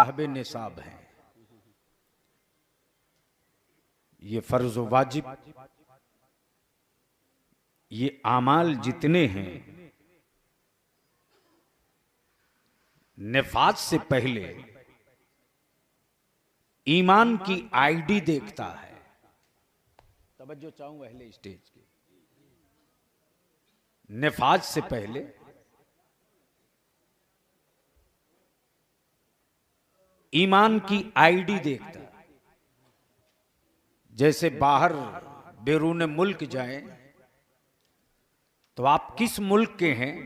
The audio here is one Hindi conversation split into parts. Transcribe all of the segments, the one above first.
साहिब निसाब हैं। ये फर्ज वाजिब, ये आमाल जितने हैं निफाज से पहले ईमान की आईडी देखता है। तवज्जो चाहूंगा अहले स्टेज की। निफाज से पहले ईमान की आईडी देखता है। जैसे बाहर बैरून मुल्क जाएं तो आप किस मुल्क के हैं,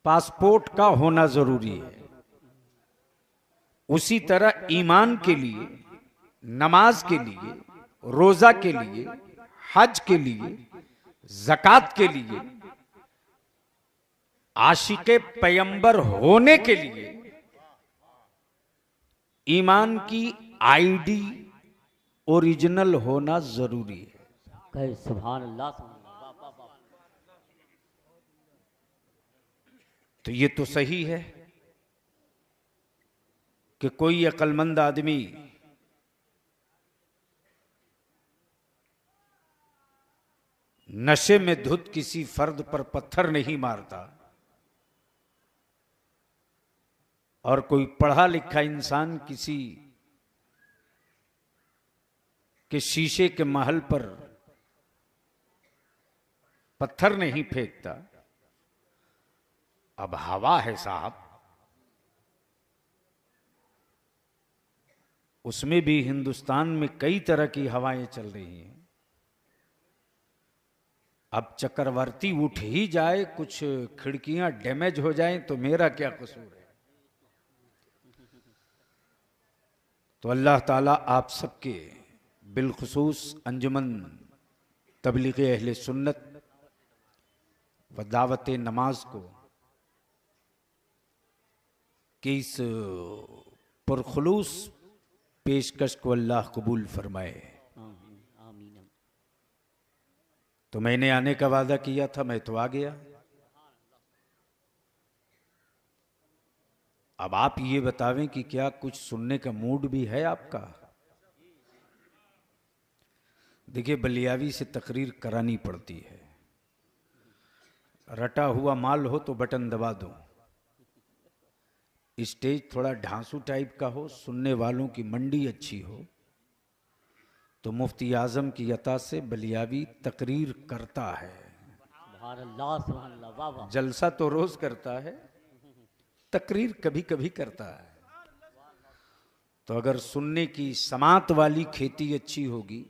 पासपोर्ट का होना जरूरी है। उसी तरह ईमान के लिए, नमाज के लिए, रोजा के लिए, हज के लिए, ज़कात के लिए, आशिके पैगंबर होने के लिए ईमान की आईडी ओरिजिनल होना जरूरी है। कहे सुभान अल्लाह, सुभान अल्लाह। तो ये तो सही है कि कोई अक्लमंद आदमी नशे में धुत किसी फर्द पर पत्थर नहीं मारता, और कोई पढ़ा लिखा इंसान किसी के शीशे के महल पर पत्थर नहीं फेंकता। अब हवा है साहब, उसमें भी हिंदुस्तान में कई तरह की हवाएं चल रही हैं। अब चक्रवर्ती उठ ही जाए, कुछ खिड़कियां डैमेज हो जाएं तो मेरा क्या कसूर है। तो अल्लाह ताला आप सबके बिलखुसूस अंजुमन तबलीग अहले सुन्नत व दावत नमाज को कि इस पुरखुलूस पेशकश को अल्लाह कबूल फरमाए। आमीन। तो मैंने आने का वादा किया था, मैं तो आ गया। अब आप ये बतावें कि क्या कुछ सुनने का मूड भी है आपका। देखिए, बलियावी से तकरीर करानी पड़ती है। रटा हुआ माल हो तो बटन दबा दो, स्टेज थोड़ा ढांसू टाइप का हो, सुनने वालों की मंडी अच्छी हो, तो मुफ्ती आजम की अता से बलियावी तकरीर करता है। सुभान अल्लाह, सुभान अल्लाह। वाह वाह। जलसा तो रोज करता है, तकरीर कभी कभी करता है। तो अगर सुनने की समात वाली खेती अच्छी होगी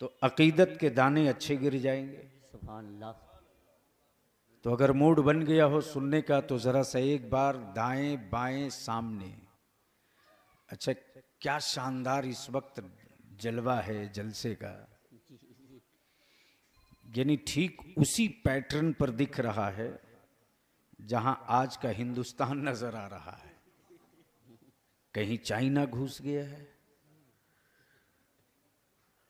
तो अकीदत के दाने अच्छे गिर जाएंगे। सुभान अल्लाह। तो अगर मूड बन गया हो सुनने का तो जरा सा एक बार दाएं बाएं सामने। अच्छा, क्या शानदार इस वक्त जलवा है जलसे का, यानी ठीक उसी पैटर्न पर दिख रहा है जहां आज का हिंदुस्तान नजर आ रहा है। कहीं चाइना घुस गया है।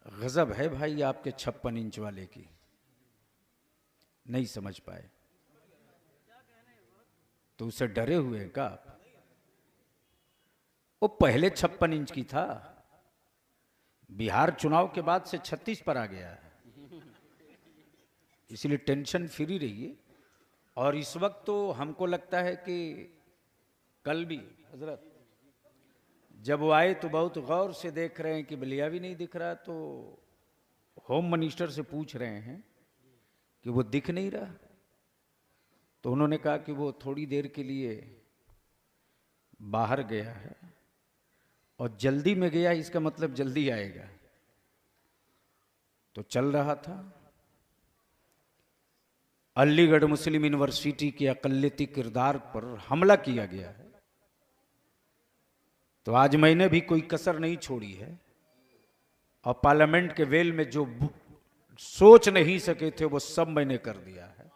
गजब है भाई आपके 56 इंच वाले की, नहीं समझ पाए तो उसे डरे हुए हैं का आप? वो पहले 56 इंच की था, बिहार चुनाव के बाद से 36 पर आ गया है, इसलिए टेंशन फ्री रहिए। और इस वक्त तो हमको लगता है कि कल भी हजरत जब वो आए तो बहुत गौर से देख रहे हैं कि बलियावी नहीं दिख रहा, तो होम मिनिस्टर से पूछ रहे हैं कि वो दिख नहीं रहा। तो उन्होंने कहा कि वो थोड़ी देर के लिए बाहर गया है, और जल्दी में गया इसका मतलब जल्दी आएगा। तो चल रहा था, अलीगढ़ मुस्लिम यूनिवर्सिटी के अकलियती किरदार पर हमला किया गया है। तो आज मैंने भी कोई कसर नहीं छोड़ी है, और पार्लियामेंट के वेल में जो सोच नहीं सके थे वो सब मैंने कर दिया है।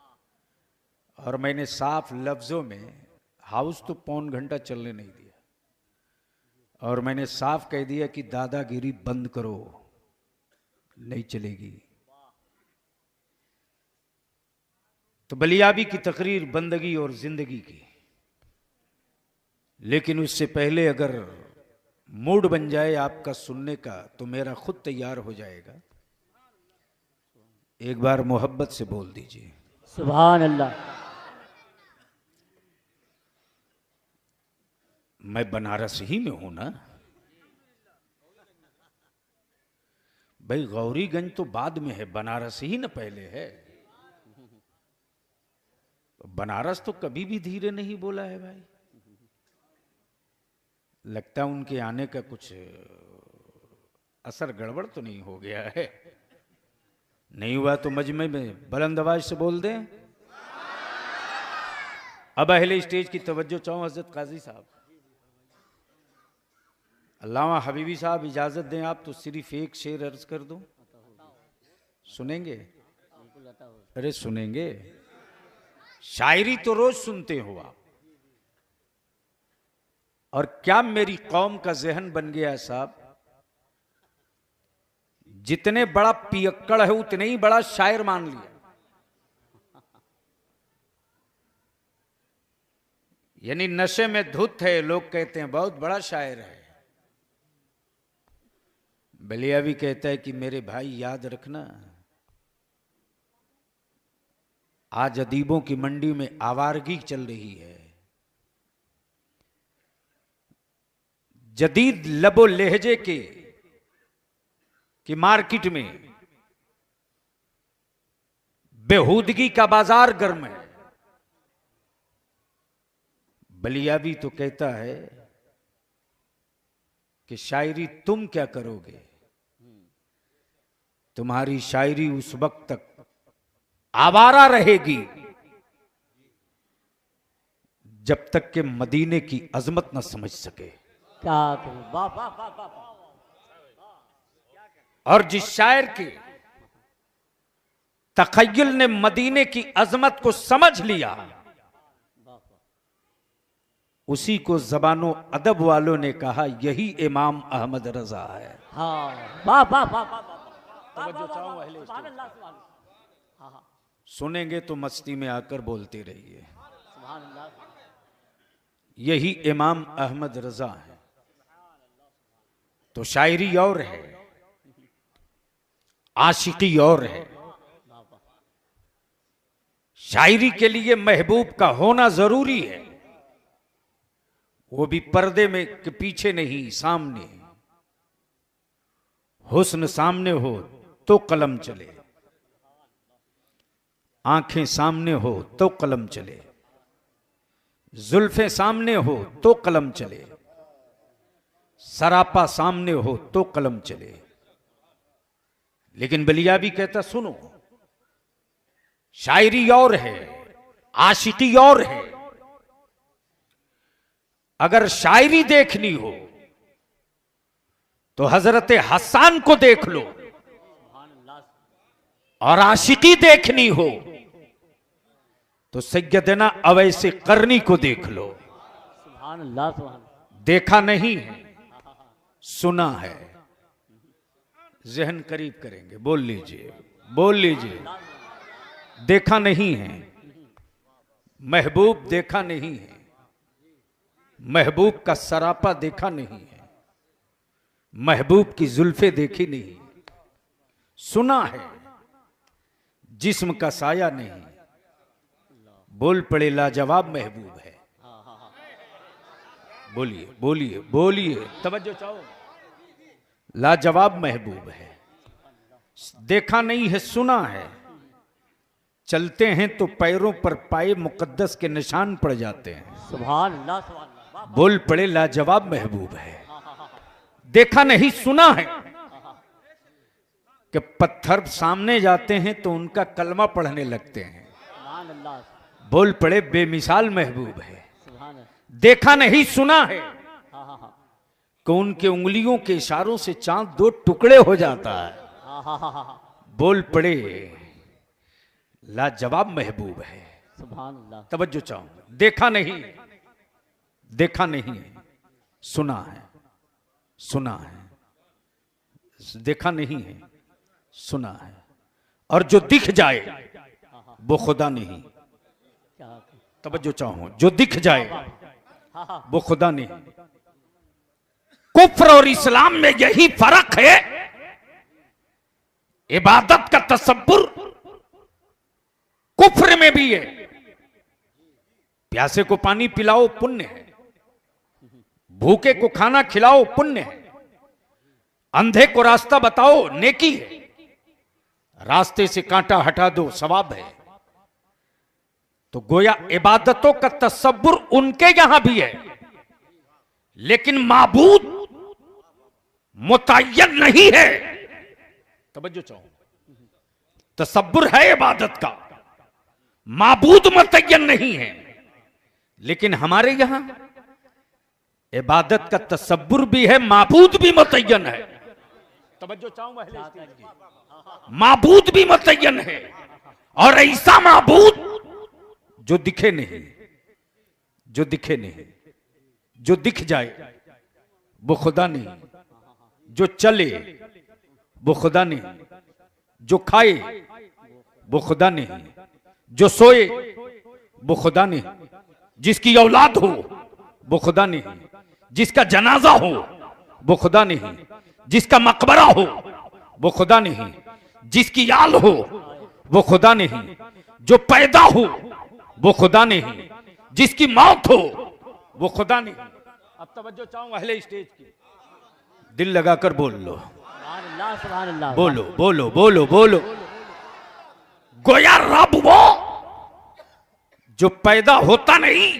और मैंने साफ लफ्जों में, हाउस तो पौन घंटा चलने नहीं दिया, और मैंने साफ कह दिया कि दादागिरी बंद करो, नहीं चलेगी। तो बलियाबी की तकरीर बंदगी और जिंदगी की, लेकिन उससे पहले अगर मूड बन जाए आपका सुनने का तो मेरा खुद तैयार हो जाएगा। एक बार मोहब्बत से बोल दीजिए सुभान अल्लाह। मैं बनारस ही में हूं ना भाई, गौरीगंज तो बाद में है, बनारस ही ना पहले है। बनारस तो कभी भी धीरे नहीं बोला है भाई। लगता है उनके आने का कुछ असर गड़बड़ तो नहीं हो गया है। नहीं हुआ तो मजमे में बुलंद आवाज से बोल दें। अब अहले स्टेज की तवज्जो चाहूं हजरत काजी साहब, अल्लामा हबीबी साहब इजाजत दें आप तो सिर्फ एक शेर अर्ज कर दूं, सुनेंगे? अरे सुनेंगे, शायरी तो रोज सुनते हो आप, और क्या मेरी कौम का जहन बन गया साहब, जितने बड़ा पियक्कड़ है उतने ही बड़ा शायर मान लिया। यानी नशे में धुत है, लोग कहते हैं बहुत बड़ा शायर है। बलिया भी कहता है कि मेरे भाई याद रखना, आज अदीबों की मंडी में आवारगी चल रही है। जदीद लबो लहजे की मार्केट में बेहूदगी का बाजार गर्म है। बलिया भी तो कहता है कि शायरी तुम क्या करोगे, तुम्हारी शायरी उस वक्त तक आवारा रहेगी जब तक के मदीने की अजमत न समझ सके। क्या करूं, वाह वाह वाह वाह। और जिस शायर के तखय्युल ने मदीने की अजमत को समझ लिया, उसी को जबानो अदब वालों ने कहा यही इमाम अहमद रजा है। हाँ वाह वाह वाह वाह। सुनेंगे तो मस्ती में आकर बोलते रहिए, सुभान अल्लाह। यही इमाम अहमद रजा है। तो शायरी और है, आशिकी और है। शायरी के लिए महबूब का होना जरूरी है, वो भी पर्दे में के पीछे नहीं, सामने। हुस्न सामने हो तो कलम चले, आंखें सामने हो तो कलम चले, जुल्फें सामने हो तो कलम चले, सरापा सामने हो तो कलम चले। लेकिन बलिया भी कहता सुनो, शायरी और है, आशिकी और है। अगर शायरी देखनी हो तो हजरत हसन को देख लो, और आशिकी देखनी हो तो सैयदना अवैसे करनी को देख लो। सुभान अल्लाह सुभान। देखा नहीं है, सुना है। जहन करीब करेंगे, बोल लीजिए, बोल लीजिए। देखा नहीं है, महबूब देखा नहीं है, महबूब का सरापा देखा नहीं है, महबूब की जुल्फे देखी नहीं, सुना है जिस्म का साया नहीं। बोल पड़े लाजवाब महबूब है। बोलिए बोलिए बोलिए, तवज्जो चाहो। लाजवाब महबूब है, देखा नहीं है, सुना है। चलते हैं तो पैरों पर पाए मुकद्दस के निशान पड़ जाते हैं। सुभान अल्लाह सुभान अल्लाह। बोल पड़े लाजवाब महबूब है। देखा नहीं, सुना है कि पत्थर सामने जाते हैं तो उनका कलमा पढ़ने लगते हैं। सुभान अल्लाह। बोल पड़े बेमिसाल महबूब है। सुभान अल्लाह। देखा नहीं, सुना है हाँ हाँ हाँ कि उनके उंगलियों के इशारों से चांद दो टुकड़े हो जाता है। हाँ हाँ हाँ हाँ। बोल पड़े लाजवाब महबूब है। सुभान अल्लाह। तवज्जो चाहूंगा। देखा नहीं, देखा नहीं है, सुना है, सुना है। देखा नहीं है, सुना है। और जो दिख जाए वो खुदा नहीं। क्या तवज्जो चाहूं, जो दिख जाए हाँ हाँ वो खुदा नहीं। कुफ्र और इस्लाम में यही फर्क है, इबादत का तसब्बुर कुफ्र में भी है। प्यासे को पानी पिलाओ पुण्य है, भूखे को खाना खिलाओ पुण्य है, अंधे को रास्ता बताओ नेकी है, रास्ते से कांटा हटा दो सवाब है। तो गोया इबादतों का तसब्बुर उनके यहां भी है, लेकिन माबूद मुतय्यन नहीं है। तवज्जो चाहो, तसब्बुर है इबादत का, माबूद मुतय्यन नहीं है। लेकिन हमारे यहां इबादत का तसब्बुर भी है, माबूद भी मुतय्यन है। तवज्जो चाहूं अहले इस्तेज की, माबूद भी मुतय्यन है, और ऐसा माबूद जो दिखे नहीं, जो दिखे नहीं, जो दिख जाए वो खुदा नहीं, जो चले वो खुदा नहीं, जो खाए वो खुदा नहीं, जो सोए वो खुदा नहीं, जिसकी औलाद हो वो खुदा नहीं, जिसका जनाजा हो वो खुदा नहीं, जिसका मकबरा हो वो खुदा नहीं, जिसकी आल हो वो खुदा नहीं, जो पैदा हो वो खुदा नहीं, जिसकी मौत हो वो खुदा नहीं। अब तवज्जो चाहूं अहले स्टेज की, दिल लगाकर बोल लो, सुभान अल्लाह सुभान अल्लाह। बोलो बोलो बोलो बोलो। गोया रब वो जो पैदा होता नहीं,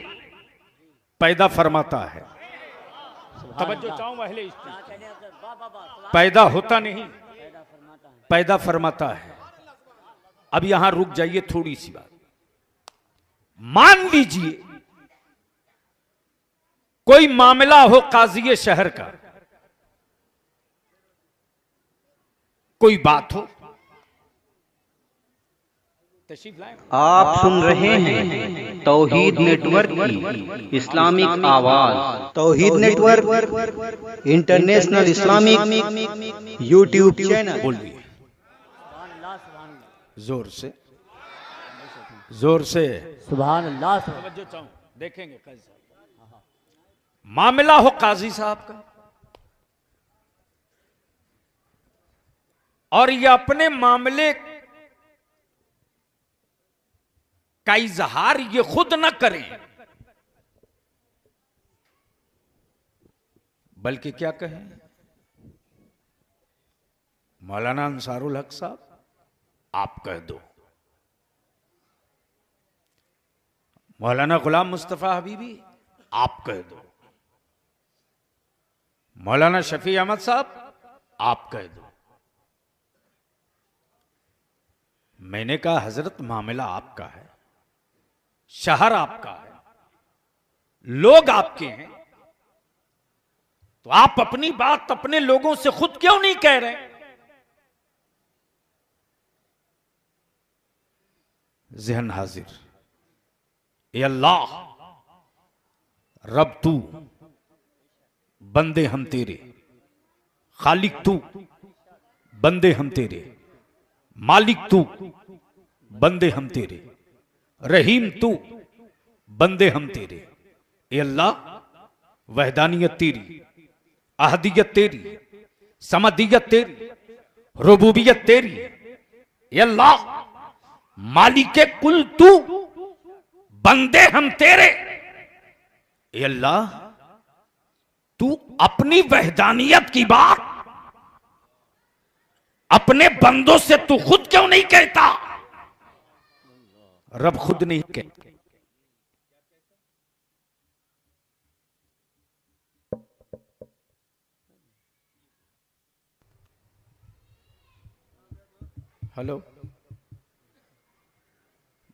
पैदा फरमाता है। सुभान तवज्जो अल्लाह। चाहूं अहले स्टेज, वाह, वाह, वाह, पैदा होता नहीं, पैदा फरमाता है। पैदा फरमाता है। अब यहां रुक जाइए थोड़ी सी बात। मान लीजिए कोई मामला हो काजी शहर का, कोई बात हो, तशरीफ लाएं। आप सुन रहे हैं तौहीद नेटवर्क की इस्लामिक आवाज। Tauheed network international Islamic YouTube channel. बोलिए सुभान अल्लाह सुभान अल्लाह। जोर से, जोर से। सुभान अल्लाह सुभान तवज्जो चाहूं, देखेंगे कैसा मामला हो काजी साहब का, और ये अपने मामले का इजहार ये खुद न करें, बल्कि क्या कहें, मौलाना अंसारुल हक साहब आप कह दो, मौलाना गुलाम मुस्तफा हबीबी आप कह दो, मौलाना शफी अहमद साहब आप कह दो। मैंने कहा हजरत मामला आपका है, शहर आपका है, लोग आपके हैं, तो आप अपनी बात अपने लोगों से खुद क्यों नहीं कह रहे? जहन हाजिर, ए अल्लाह रब तू, बंदे हम तेरे, खालिक तू, बंदे हम तेरे, मालिक तू, बंदे हम तेरे, रहीम तू, बंदे हम तेरे। ए अल्लाह वहदानियत तेरी, अहदियत तेरी, समदियत तेरी, रुबूबियत तेरी। ए अल्लाह मालिके कुल तू, बंदे हम तेरे। ए अल्लाह तू अपनी वहदानियत की बात अपने बंदों से तू खुद क्यों नहीं कहता? रब खुद नहीं कहता। हेलो,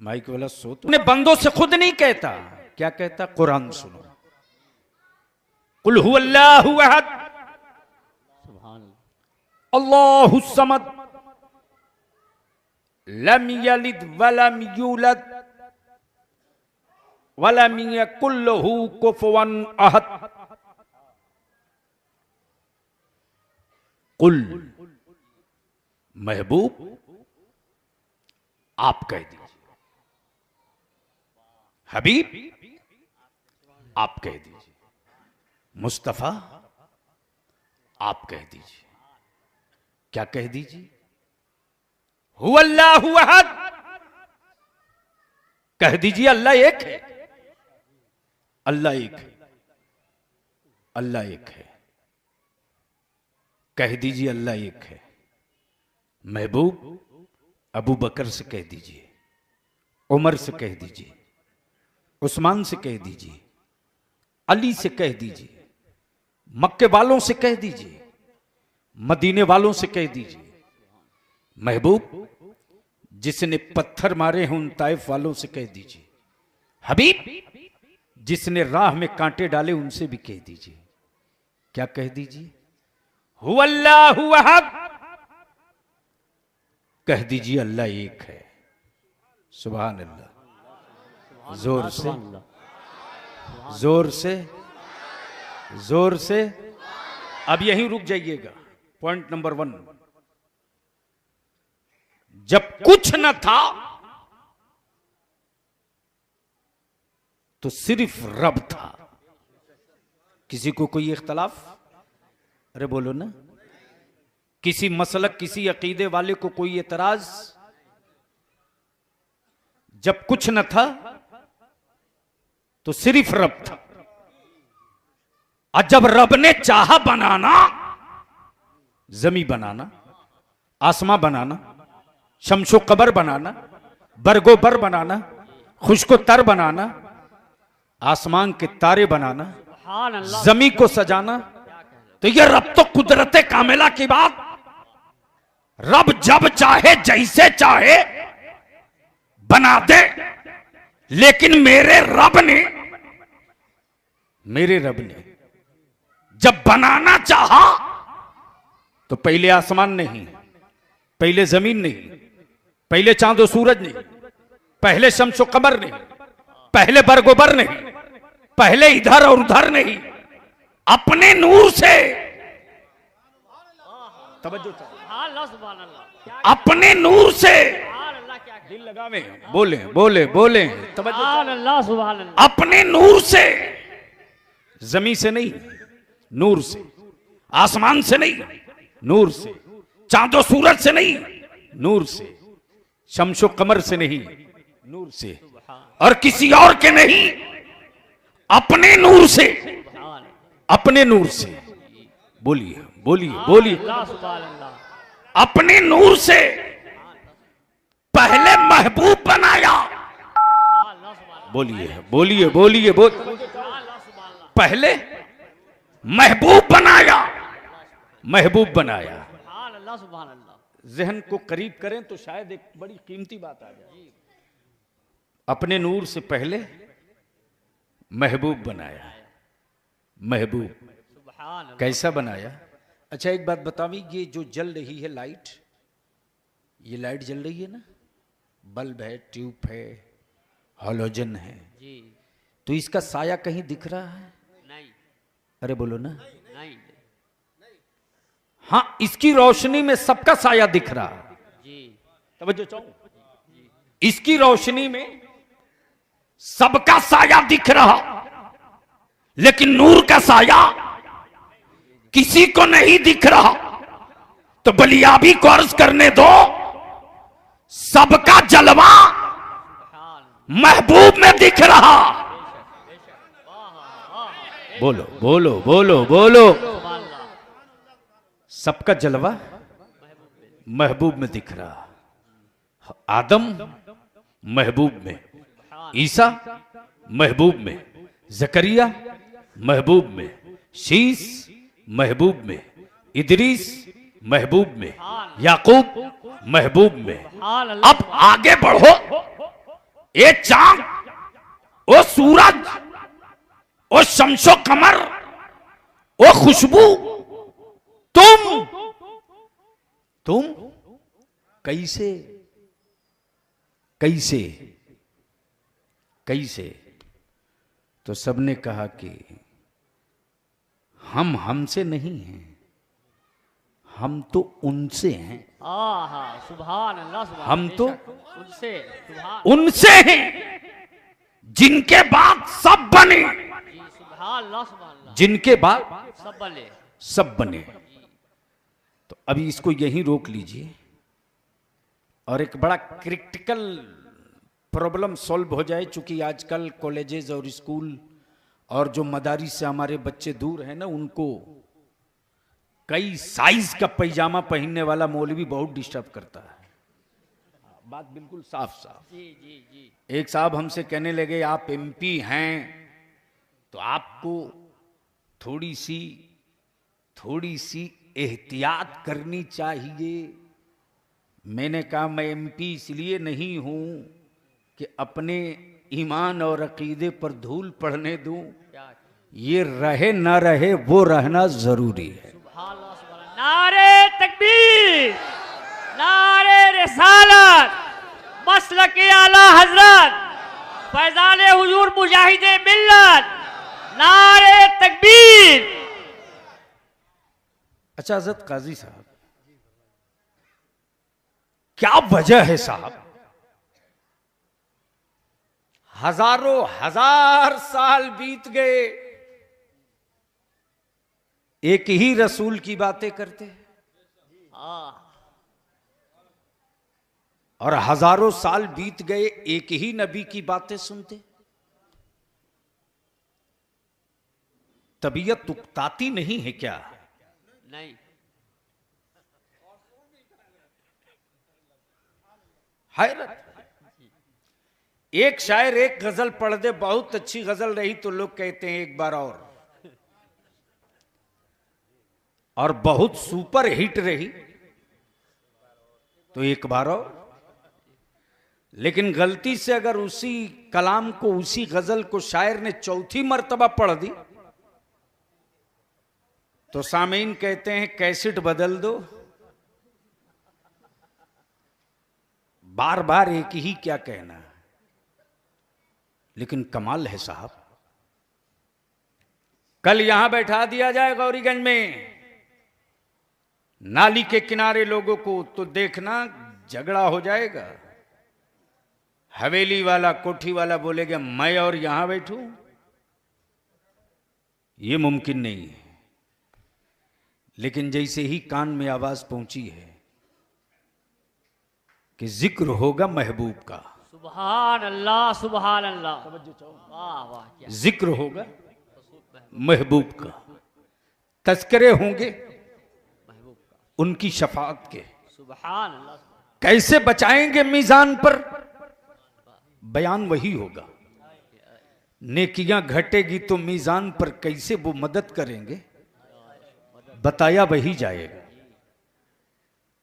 माइक वाला सो तो अपने बंदों से खुद नहीं कहता, क्या कहता? कुरान सुनो, कुल हुवल्लाहु अहद सुभान अल्लाह। अल्लाहु समद लम यलिद वलम यूलद वलम यकुल लहू कुफुवन अहद। कुल महबूब आप कह दीजिए, हबीब आप कह दीजिए। मुस्तफा आप कह दीजिए। क्या कह दीजिए? हुवल्लाहु अहद। कह दीजिए अल्लाह एक है। अल्लाह एक है। अल्लाह एक है। कह दीजिए अल्लाह एक है। महबूब अबू बकर से कह दीजिए, उमर से कह दीजिए, उस्मान से कह दीजिए, अली से कह दीजिए, मक्के वालों से कह दीजिए, मदीने वालों से कह दीजिए। महबूब जिसने पत्थर मारे हैं उन ताइफ वालों से कह दीजिए। हबीब जिसने राह में कांटे डाले उनसे भी कह दीजिए। क्या कह दीजिए? हुवल्लाहु अहद। कह दीजिए अल्लाह एक है। सुभान अल्लाह। जोर से, जोर से, जोर से। अब यहीं रुक जाइएगा। पॉइंट नंबर 1, जब कुछ न था तो सिर्फ रब था। किसी को कोई इख्तलाफ? अरे बोलो ना। किसी मसलक, किसी अकीदे वाले को कोई एतराज? जब कुछ न था तो सिर्फ रब था, और जब रब ने चाहा बनाना, जमी बनाना, आसमां बनाना, शम्सो कबर बनाना, बरगो बर बनाना, खुशको तर बनाना, आसमान के तारे बनाना, जमी को सजाना, तो यह रब तो कुदरत कामिला की बात। रब जब चाहे जैसे चाहे बना दे, लेकिन मेरे रब ने जब बनाना चाहा तो पहले आसमान नहीं, पहले जमीन नहीं, पहले चांदो सूरज नहीं, पहले शम्सो कमर नहीं, पहले बरगोबर नहीं, पहले इधर और उधर नहीं, अपने नूर से, तवज्जो अपने नूर से, दिल लगावे, बोले बोले बोले, तवज्जो, अपने नूर से, जमीन से नहीं, नूर से, आसमान से नहीं, नूर से, चांदो सूरज से नहीं, नूर से, शम्सो कमर से नहीं, नूर से, और किसी और के नहीं, अपने नूर से, अपने नूर से। बोलिए बोलिए बोलिए। अपने नूर से पहले महबूब बनाया। बोलिए बोलिए बोलिए बोल। पहले महबूब बनाया, महबूब बनाया। जहन को करीब करें तो शायद एक बड़ी कीमती बात आ जाए। अपने नूर से पहले महबूब बनाया। महबूब कैसा बनाया? अच्छा एक बात बतावी, ये जो जल रही है लाइट, ये लाइट जल रही है ना, बल्ब है, ट्यूब है, हैलोजन है जी, तो इसका साया कहीं दिख रहा है? नहीं। अरे बोलो ना। नहीं। हाँ, इसकी रोशनी में सबका साया दिख रहा है जी। तवज्जो चाहूं, इसकी रोशनी में सबका साया दिख रहा, लेकिन नूर का साया किसी को नहीं दिख रहा। तो बलियाबी को अर्ज करने दो, सबका जलवा महबूब में दिख रहा। बोलो बोलो बोलो बोलो। सबका जलवा महबूब में दिख रहा। आदम महबूब में, ईसा महबूब में, जकरिया महबूब में, शीस महबूब में, इदरीस महबूब में, याकूब महबूब में। अब आगे बढ़ो, ये चांद, वो सूरज, वो शम्सो कमर, वो खुशबू, तुम कैसे कैसे कैसे? तो सबने कहा कि हम हमसे नहीं हैं, हम तो उनसे हैं। सुभान अल्लाह, सुभान हम तो उनसे हैं जिनके बाद सब बने। सुभान अल्लाह सुभान अल्लाह। जिनके बाद सब बने। सब बने। तो अभी इसको यहीं रोक लीजिए और एक बड़ा क्रिटिकल प्रॉब्लम सॉल्व हो जाए। चूंकि आजकल कॉलेजेस और स्कूल और जो मदारिस से हमारे बच्चे दूर हैं ना, उनको कई साइज का पैजामा पहनने वाला मौलवी बहुत डिस्टर्ब करता है। बात बिल्कुल साफ साफ। जी जी जी। एक साहब हमसे कहने लगे आप एमपी हैं तो आपको थोड़ी सी एहतियात करनी चाहिए। मैंने कहा मैं एमपी इसलिए नहीं हूं कि अपने ईमान और अकीदे पर धूल पड़ने दूं। क्या? ये रहे ना रहे वो रहना जरूरी है। सुभान अल्लाह सुभान अल्लाह। नारे तकबीर, नारे रिसालत, मसलक आला हजरत, फैजान हुजूर मुजाहिदे मिल्लत, नारे तकबीर। अच्छा हजरत काजी साहब, क्या वजह है साहब, हजारों हजार साल बीत गए एक ही रसूल की बातें करते हैं और हजारों साल बीत गए एक ही नबी की बातें सुनते। तबीयत उकताती नहीं है क्या? नहीं। हैरत। एक शायर एक गजल पढ़ दे, बहुत अच्छी गजल रही तो लोग कहते हैं एक बार और बहुत सुपर हिट रही तो एक बार और। लेकिन गलती से अगर उसी कलाम को, उसी गजल को शायर ने चौथी मर्तबा पढ़ दी तो सामीन कहते हैं कैसेट बदल दो। बार बार एक ही क्या कहना है। लेकिन कमाल है साहब, कल यहां बैठा दिया जाए गौरीगंज में नाली के किनारे लोगों को तो देखना झगड़ा हो जाएगा। हवेली वाला, कोठी वाला बोलेगा मैं और यहां बैठूं, यह मुमकिन नहीं है। लेकिन जैसे ही कान में आवाज पहुंची है कि जिक्र होगा महबूब का, सुभान अल्लाह सुभान अल्लाह। वाह वाह क्या जिक्र होगा महबूब का, तज़किरे होंगे महबूब का। उनकी शफाअत के। सुभान अल्लाह। कैसे बचाएंगे मीजान पर, बयान वही होगा। नेकियां घटेगी तो मीजान पर कैसे वो मदद करेंगे, बताया वही जाएगा।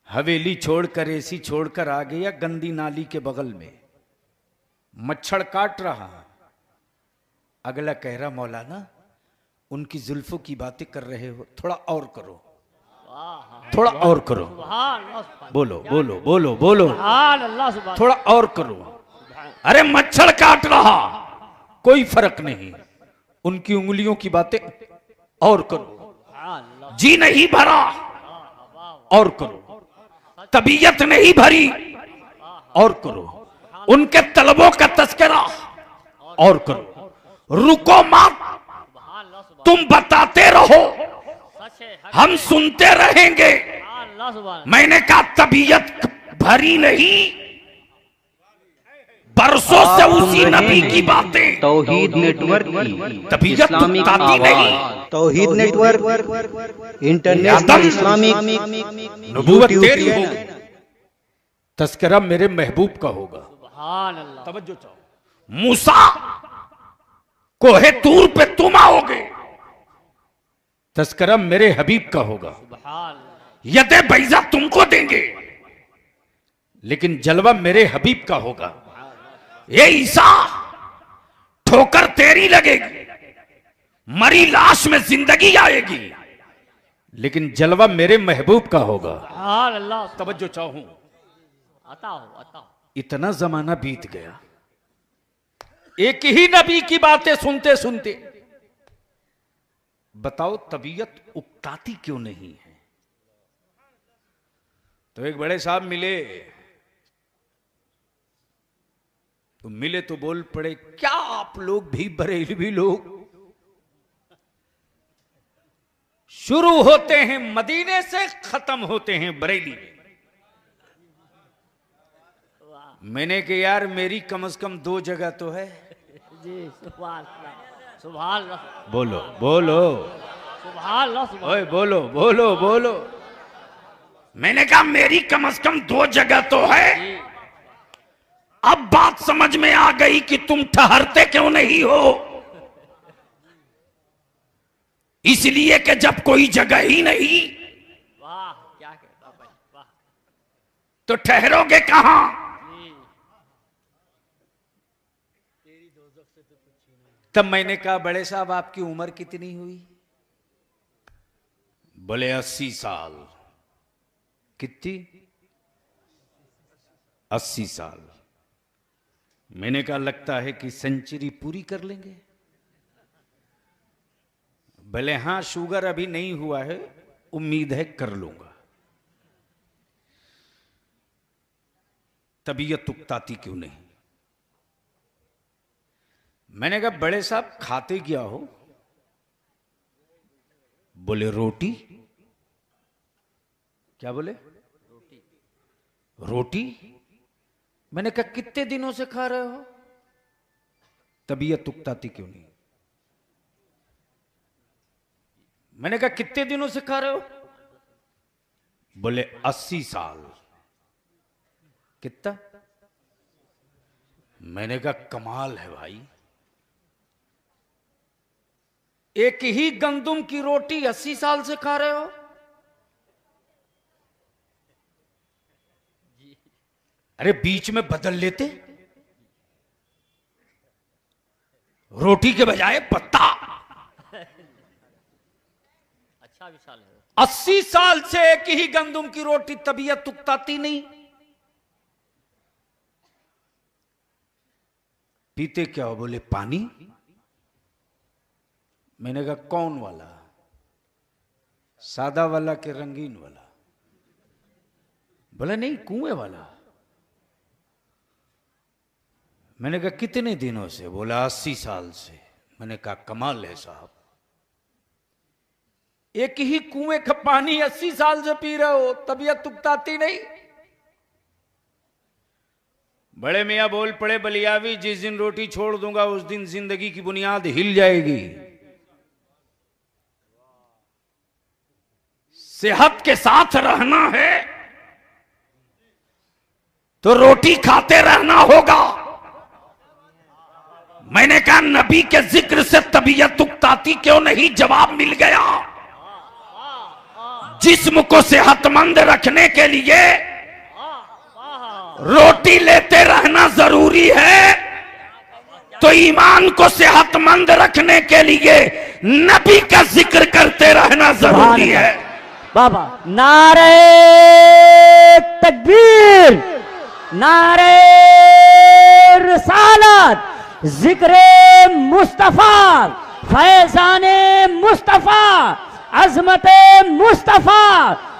हवेली छोड़कर, एसी छोड़कर आ गया गंदी नाली के बगल में, मच्छर काट रहा। अगला कह रहा मौलाना उनकी जुल्फों की बातें कर रहे हो, थोड़ा और करो, थोड़ा और करो, सुभान अल्लाह। बोलो बोलो बोलो बोलो, सुभान अल्लाह सुभान। थोड़ा और करो। अरे मच्छर काट रहा, कोई फर्क नहीं, उनकी उंगलियों की बातें और करो। जी नहीं भरा और करो, तबीयत नहीं भरी और करो, उनके तलबों का तस्करा और करो। रुको मत, तुम बताते रहो, हम सुनते रहेंगे। मैंने कहा तबीयत भरी नहीं, बरसों से उसी नबी की बातें। तौहीद नेटवर्क की तबीयत इस्लामिक ताती नहीं, आवाज। तौहीद नेटवर्क इंटरनेशनल इस्लामिक नबूवत तेरी होगी, तस्करा मेरे महबूब का होगा। सुभान अल्लाह। तवज्जो चाहो। मूसा कोहे तूर पे तुम आओगे, तस्करा मेरे हबीब का होगा। सुभान। यदे बैजा तुमको देंगे लेकिन जलवा मेरे हबीब का होगा। ये ईसा ठोकर तेरी लगेगी, मरी लाश में जिंदगी आएगी, लेकिन जलवा मेरे महबूब का होगा। सुभान अल्लाह। तवज्जो चाहूं, आता हो आता हो। इतना जमाना बीत गया एक ही नबी की बातें सुनते सुनते, बताओ तबीयत उकताती क्यों नहीं है? तो एक बड़े साहब मिले, तो मिले तो बोल पड़े क्या आप लोग भी बरेलवी लोग शुरू होते हैं मदीने से, खत्म होते हैं बरेली में। मैंने कहा यार मेरी कम से कम 2 जगह तो है। जी सुभान अल्लाह, सुभान अल्लाह, बोलो बोलो, सुभान अल्लाह, सुभान ओए बोलो बोलो बोलो। मैंने कहा मेरी कम से कम 2 जगह तो है। अब बात समझ में आ गई कि तुम ठहरते क्यों नहीं हो। इसलिए कि जब कोई जगह ही नहीं वाह क्या कहता भाई, वाह तो ठहरोगे कहां। जी। तब मैंने कहा बड़े साहब आपकी उम्र कितनी हुई। बोले 80 साल। कितनी? 80 साल। मैंने कहा लगता है कि सेंचुरी पूरी कर लेंगे। भले हां शुगर अभी नहीं हुआ है, उम्मीद है कर लूंगा। तबीयत उकताती क्यों नहीं। मैंने कहा बड़े साहब खाते क्या हो। बोले रोटी। क्या बोले? रोटी। मैंने कहा कितने दिनों से खा रहे हो। तबीयत उकताती क्यों नहीं। मैंने कहा कितने दिनों से खा रहे हो। बोले 80 साल। कितना? मैंने कहा कमाल है भाई, एक ही गंदुम की रोटी 80 साल से खा रहे हो। अरे बीच में बदल लेते, रोटी के बजाय पत्ता। अच्छा विशाल है। 80 साल से एक ही गंदुम की रोटी, तबीयत उकताती नहीं। पीते क्या हो। बोले पानी। मैंने कहा कौन वाला, सादा वाला के रंगीन वाला। बोला नहीं कुएं वाला। मैंने कहा कितने दिनों से। बोला 80 साल से। मैंने कहा कमाल है साहब, एक ही कुएं का पानी 80 साल से पी रहे हो, तबीयत उकताती नहीं। बड़े मियां बोल पड़े बलियावी, जिस दिन रोटी छोड़ दूंगा उस दिन जिंदगी की बुनियाद हिल जाएगी। सेहत के साथ रहना है तो रोटी खाते रहना होगा। मैंने कहा नबी के जिक्र से तबीयत उकताती क्यों नहीं। जवाब मिल गया। जिस्म को सेहतमंद रखने के लिए रोटी लेते रहना जरूरी है, तो ईमान को सेहतमंद रखने के लिए नबी का जिक्र करते रहना जरूरी है। बाबा नारे तकबीर, नारे रिसालत, जिक्रे मुस्तफा, फैजाने मुस्तफा, अजमते मुस्तफा,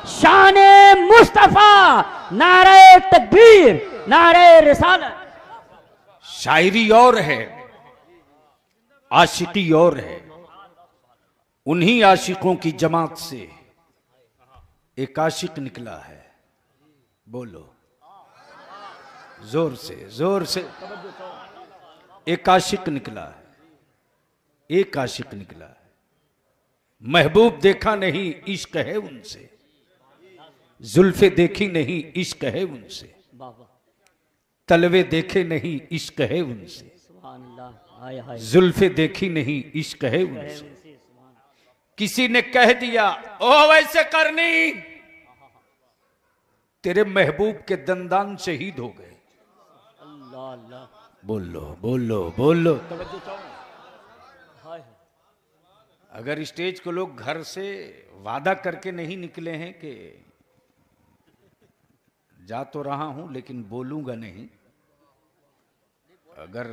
शाने मुस्तफा, नारे तकबीर, नारे रिसालत। शायरी और है, आशिकी और है। उन्हीं आशिकों की जमात से एक आशिक निकला है। बोलो जोर से, जोर से। एक आशिक निकला है, एक आशिक निकला है। महबूब देखा नहीं इश्क है उनसे, जुल्फे देखी नहीं इश्क है उनसे, तलवे देखे नहीं इश्क है उनसे, जुल्फे देखी नहीं इश्क है उनसे। किसी ने कह दिया ओ वैसे करनी, तेरे महबूब के दंदान शहीद हो गए। अल्लाह अल्लाह। बोलो बोलो बोलो। अगर स्टेज को लोग घर से वादा करके नहीं निकले हैं कि जा तो रहा हूं लेकिन बोलूंगा नहीं, अगर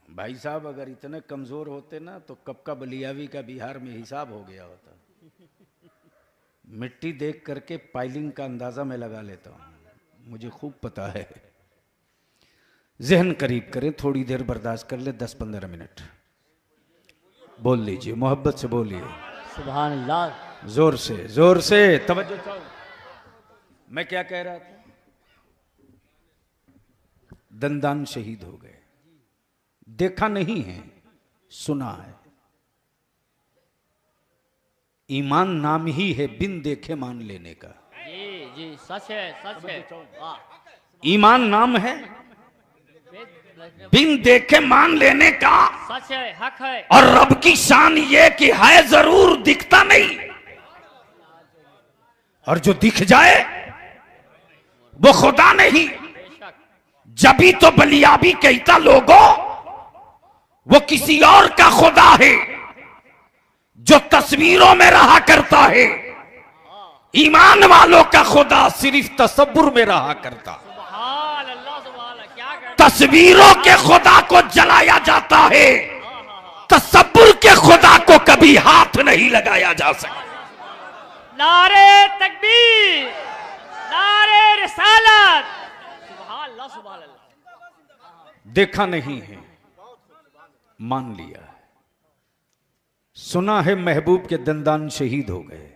भाई साहब अगर इतने कमजोर होते ना तो कब का बलियावी का बिहार में हिसाब हो गया होता। मिट्टी देख करके पाइलिंग का अंदाजा मैं लगा लेता हूं, मुझे खूब पता है। जहन करीब करें, थोड़ी देर बर्दाश्त कर ले, 10-15 मिनट। बोल लीजिए, मोहब्बत से बोलिए, सुभान अल्लाह। जोर से तवज्जो चाहो। मैं क्या कह रहा था? दंदान शहीद हो गए। देखा नहीं है, सुना है। ईमान नाम ही है बिन देखे मान लेने का। जी जी, सच है, सच है। वाह। ईमान नाम है बिन देखे मान लेने का, सच है, हक है। और रब की शान ये कि है जरूर, दिखता नहीं। और जो दिख जाए वो खुदा नहीं। बेशक। जभी तो बलियाबी कहता लोगों, वो किसी और का खुदा है जो तस्वीरों में रहा करता है। ईमान वालों का खुदा सिर्फ तसव्वुर में रहा करता। सुभान अल्लाह, सुभान अल्लाह। क्या कर तस्वीरों के खुदा को जलाया जाता है, तसव्वुर के खुदा को कभी हाथ नहीं लगाया जा सकता। नारे तकबीर, नारे रिसालत। सुभान अल्लाह, सुभान अल्लाह। देखा नहीं है, मान लिया है। सुना है महबूब के दंदान शहीद हो गए।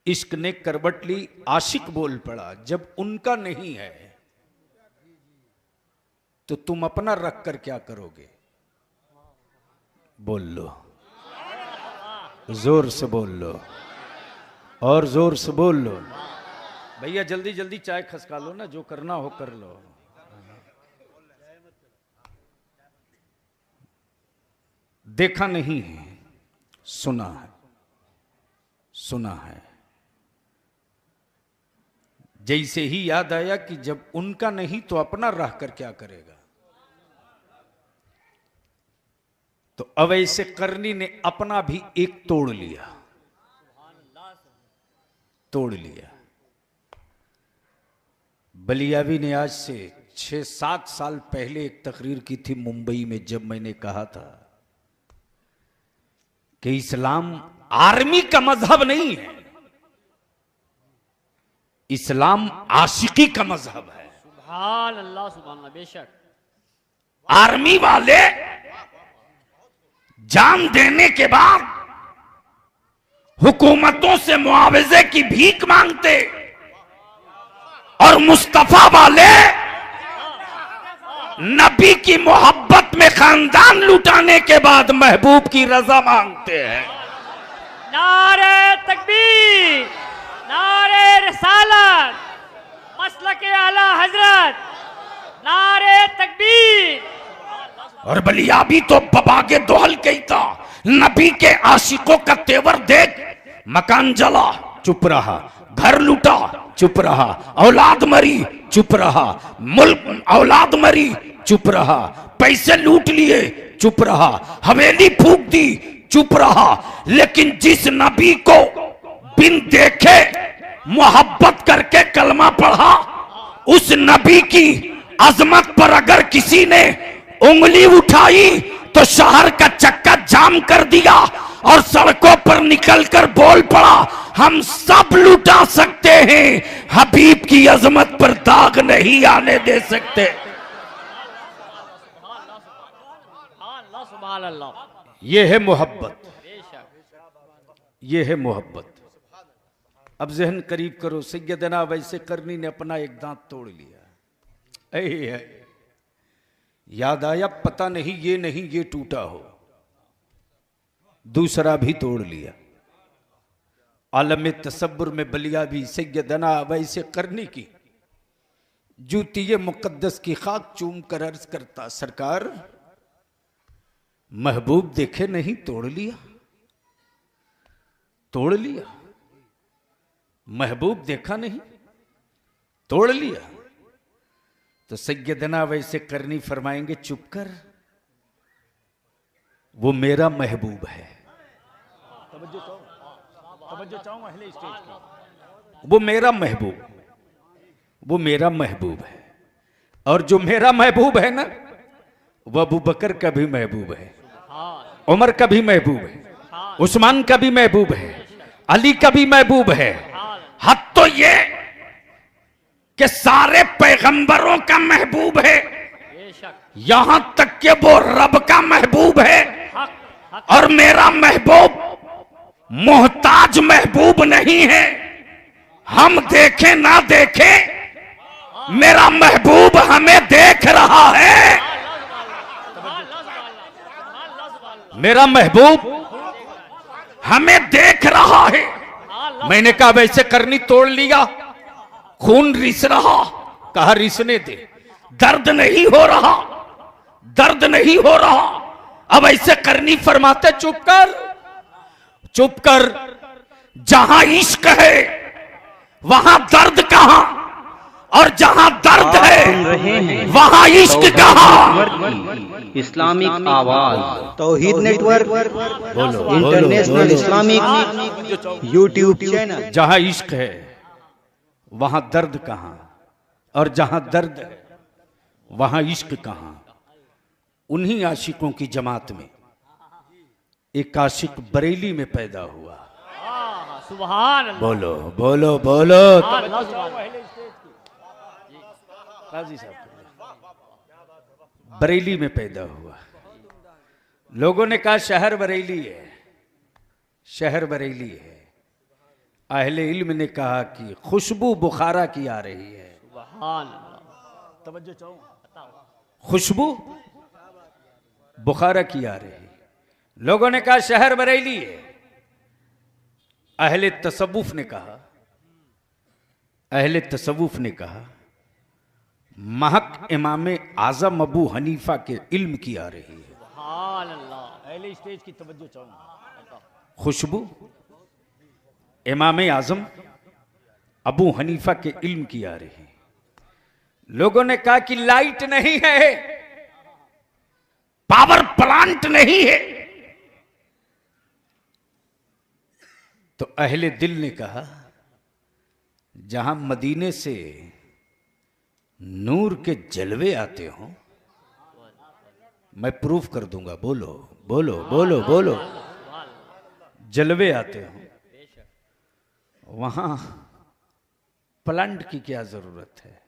इश्क ने करवट ली, आशिक बोल पड़ा, जब उनका नहीं है तो तुम अपना रख कर क्या करोगे? बोल लो, जोर से बोल लो, और जोर से बोल लो। भैया जल्दी जल्दी चाय खसका लो ना, जो करना हो कर लो। देखा नहीं है, सुना है, सुना है। जैसे ही याद आया कि जब उनका नहीं तो अपना रह कर क्या करेगा, तो अवैसे करनी ने अपना भी एक तोड़ लिया, तोड़ लिया। बलियाबी ने आज से 6-7 साल पहले एक तकरीर की थी मुंबई में, जब मैंने कहा था कि इस्लाम आर्मी का मजहब नहीं है, इस्लाम आशिकी का मजहब है। सुभान अल्लाह, सुभान अल्लाह। बेशक। आर्मी वाले जान देने के बाद हुकूमतों से मुआवजे की भीख मांगते, और मुस्तफा वाले नबी की मोहब्बत में खानदान लुटाने के बाद महबूब की रजा मांगते हैं। नारे तकबीर, नारे रिसालत, मसलक आला हजरत, नारे तकबीर। और बलियाबी तो बबागे दोहल कहता, नबी के आशिकों का तेवर देख, मकान जला चुप रहा, घर लूटा चुप रहा, औलाद मरी चुप रहा, मुल्क औलाद मरी चुप रहा, पैसे लूट लिए चुप रहा, हवेली फूंक दी चुप रहा। लेकिन जिस नबी को बिन देखे मोहब्बत करके कलमा पढ़ा, उस नबी की अजमत पर अगर किसी ने उंगली उठाई तो शहर का चक्का जाम कर दिया और सड़कों पर निकलकर बोल पड़ा, हम सब लुटा सकते हैं, हबीब की अजमत पर दाग नहीं आने दे सकते। सुभान अल्लाह। ये है मोहब्बत, बेशक। ये है मोहब्बत। अब जहन करीब करो, सैयदना वैसे करनी ने अपना एक दांत तोड़ लिया। है याद आया, पता नहीं ये टूटा हो, दूसरा भी तोड़ लिया। आलम तसव्वुर में बलियाबी सैयदना वैसे करनी की जूती मुकद्दस की खाक चूम कर अर्ज करता, सरकार महबूब देखे नहीं, तोड़ लिया, तोड़ लिया। महबूब देखा नहीं, तोड़ लिया। तो सैयदना वैसे करनी फरमाएंगे, चुप कर, वो मेरा महबूब है। तवज्जो चाहूं अहले स्टेज की। वो मेरा महबूब, वो मेरा महबूब है। और जो मेरा महबूब है ना, वह अबू बकर का भी महबूब है, उमर का भी महबूब है, उस्मान का भी महबूब है, अली का भी महबूब है। हद तो ये कि सारे पैगंबरों का महबूब है, बेशक। यहां तक कि वो रब का महबूब है। हक मेरा महबूब मोहताज महबूब नहीं है। हम देखें ना देखें मेरा महबूब हमें देख रहा है। मेरा महबूब हमें देख रहा है। मैंने कहा वैसे करनी तोड़ लिया, खून रिस रहा, कहा रिसने दे, दर्द नहीं हो रहा, दर्द नहीं हो रहा। अब ऐसे करनी फरमाते चुप कर, चुप कर। जहां इश्क है वहां दर्द कहां, और जहां दर्द है वहां इश्क कहां। इस्लामिक आवाज Tauheed network international Islamic YouTube channel. जहां इश्क है वहां दर्द कहां, और जहां दर्द है वहां इश्क कहां। उन्हीं आशिकों की जमात में एक आशिक बरेली में पैदा हुआ। सुभान अल्लाह। बोलो बोलो बोलो। काजी साहब बरेली में पैदा हुआ। लोगों ने कहा शहर बरेली है, शहर बरेली है। अहले इल्म ने कहा कि खुशबू बुखारा की आ रही है। सुभान अल्लाह। तवज्जो चाहो, खुशबू बुखारा की आ रही। लोगों ने कहा शहर बरेली है। अहले तसव्वुफ ने कहा, अहले तसव्वुफ ने कहा महक इमाम आजम अबू हनीफा के इल्म की आ रही है। सुभान अल्लाह। पहले स्टेज की तवज्जो चाहूंगा। खुशबू इमाम आजम अबू हनीफा के इल्म की आ रही है। लोगों ने कहा कि लाइट नहीं है, पावर प्लांट नहीं है। तो अहले दिल ने कहा जहां मदीने से नूर के जलवे आते हो, मैं प्रूफ कर दूंगा। बोलो बोलो बोलो बोलो। जलवे आते हो वहां प्लांट की क्या जरूरत है।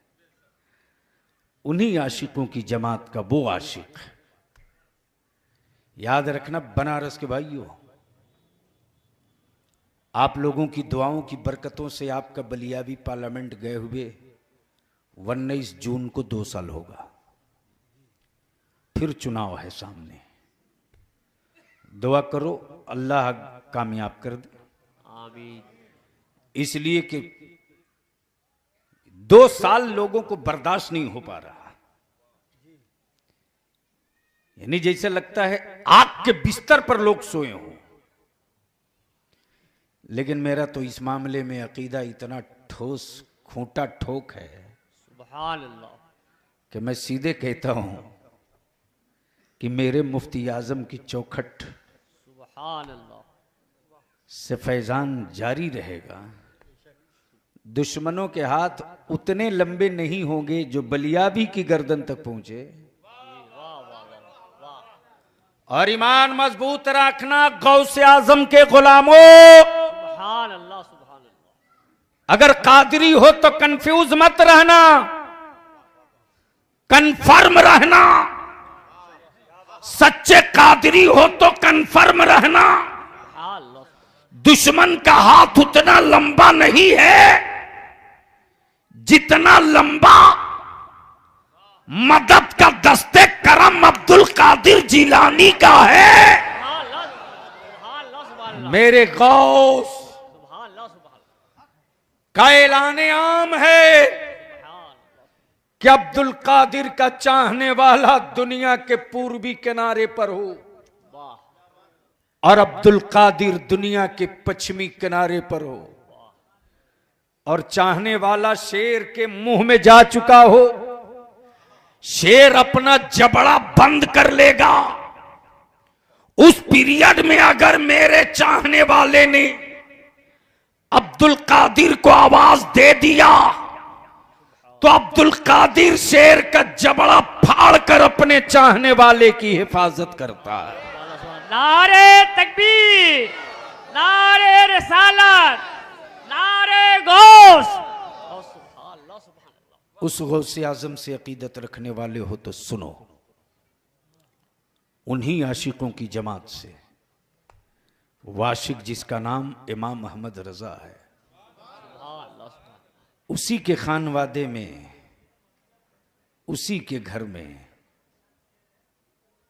उन्हीं आशिकों की जमात का वो आशिक, याद रखना बनारस के भाइयों, आप लोगों की दुआओं की बरकतों से आपका बलियावी पार्लियामेंट गए हुए 19 जून को 2 साल होगा। फिर चुनाव है सामने। दुआ करो अल्लाह कामयाब कर दे। आमीन। इसलिए कि 2 साल लोगों को बर्दाश्त नहीं हो पा रहा। यानी जैसे लगता है आग के बिस्तर पर लोग सोए हों। लेकिन मेरा तो इस मामले में अकीदा इतना ठोस खूंटा ठोक है सुभान अल्लाह कि मैं सीधे कहता हूं कि मेरे मुफ्ती आजम की चौखट सुभान अल्लाह से फैजान जारी रहेगा। दुश्मनों के हाथ उतने लंबे नहीं होंगे जो बलियाबी की गर्दन तक पहुंचे। और ईमान मजबूत रखना गौसे आजम के गुलामों। सुभान अल्लाह सुभान अल्लाह। अगर कादरी हो तो कंफ्यूज मत रहना, कन्फर्म रहना। सच्चे कादरी हो तो कन्फर्म रहना। दुश्मन का हाथ उतना लंबा नहीं है जितना लंबा मदद का दस्ते करम अब्दुल कादिर जिलानी का है। मेरे गौस का ऐलाने आम है कि अब्दुल कादिर का चाहने वाला दुनिया के पूर्वी किनारे पर हो और अब्दुल कादिर दुनिया के पश्चिमी किनारे पर हो, और चाहने वाला शेर के मुंह में जा चुका हो। शेर अपना जबड़ा बंद कर लेगा। उस पीरियड में अगर मेरे चाहने वाले ने अब्दुल कादिर को आवाज दे दिया तो अब्दुल कादिर शेर का जबड़ा फाड़ कर अपने चाहने वाले की हिफाजत करता है। नारे तकबीर, नारे रिसालत, नारे गौस। उस गौसे आजम से अकीदत रखने वाले हो तो सुनो, उन्हीं आशिकों की जमात से वाशिक जिसका नाम इमाम अहमद रजा है, सुभान अल्लाह, सुभान उसी के खानवादे में, उसी के घर में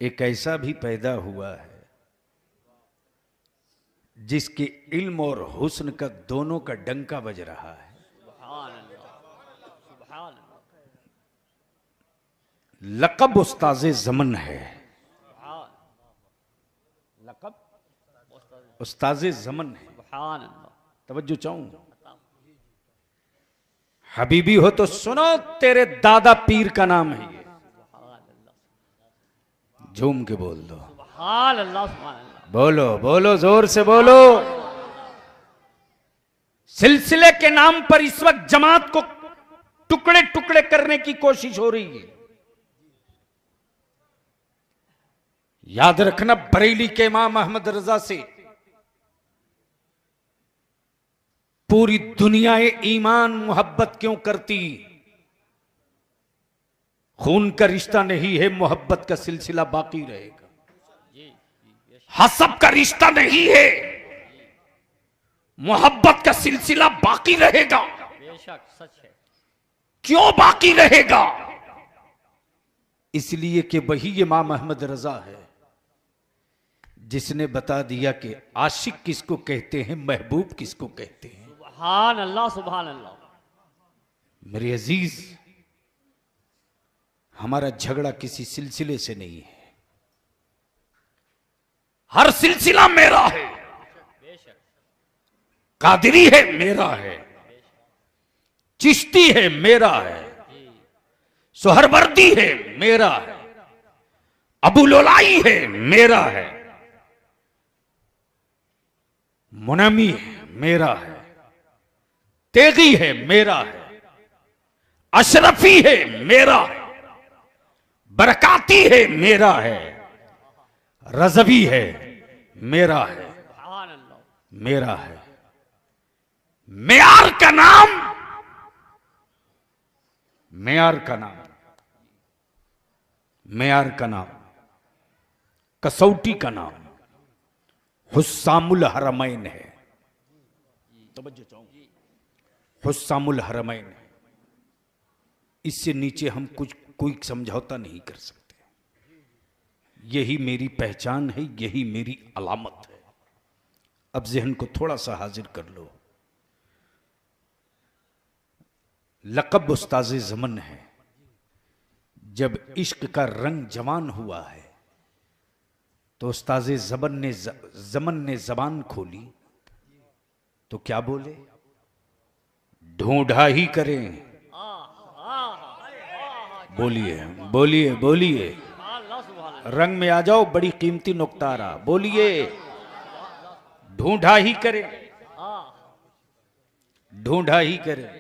एक ऐसा भी पैदा हुआ है जिसके इल्म और हुस्न का दोनों का डंका बज रहा है। अल्लाह, सुभान अल्लाह, लक़ब उस्ताज़े ज़मन है, लक़ब उस्ताज़े ज़मन है। सुभान अल्लाह, तवज्जो चाहूं, हबीबी हो तो सुनो, तेरे दादा पीर का नाम है ये, झूम के बोल दो, सुभान अल्लाह, सुभान अल्लाह, बोलो बोलो, जोर से बोलो। सिलसिले के नाम पर इस वक्त जमात को टुकड़े टुकड़े करने की कोशिश हो रही है। याद रखना, बरेली के इमाम अहमद रजा से पूरी दुनिया ईमान मोहब्बत क्यों करती? खून का रिश्ता नहीं है, मोहब्बत का सिलसिला बाकी रहेगा। हसब का रिश्ता नहीं है, मोहब्बत का सिलसिला बाकी रहेगा। बेशक सच है। क्यों बाकी रहेगा? इसलिए कि वही इमाम अहमद रजा है जिसने बता दिया कि आशिक किसको कहते हैं, महबूब किसको कहते हैं। सुभान अल्लाह, सुभान अल्लाह। मेरे अजीज, हमारा झगड़ा किसी सिलसिले से नहीं है, हर सिलसिला मेरा है। कादरी है मेरा है, चिश्ती है मेरा है, सोहरवर्दी है मेरा है, अबू लोलाई है मेरा है, मुनमी है मेरा है, तेगी है मेरा है, अशरफी है मेरा है, बरकाती है मेरा है, रजवी है मेरा है, सुभान अल्लाह, मेरा है। मेयार का नाम, मेयार का नाम, मेयार का नाम, कसौटी का नाम हुस्सामुल हरमैन है। तवज्जो चाहूं, हुस्सामुल हरमैन है। इससे नीचे हम कुछ कोई समझौता नहीं कर सकते। यही मेरी पहचान है, यही मेरी अलामत है। अब ज़हन को थोड़ा सा हाजिर कर लो। लक़ब उस्ताज़े ज़मन है। जब इश्क का रंग जवान हुआ है तो उस्ताज़े ज़मन ने ज़बान खोली तो क्या बोले? ढूंढा ही करें। बोलिए बोलिए बोलिए, रंग में आ जाओ, बड़ी कीमती नुक्ता आ रहा। बोलिए, ढूंढा ही करें, ढूंढा ही करें।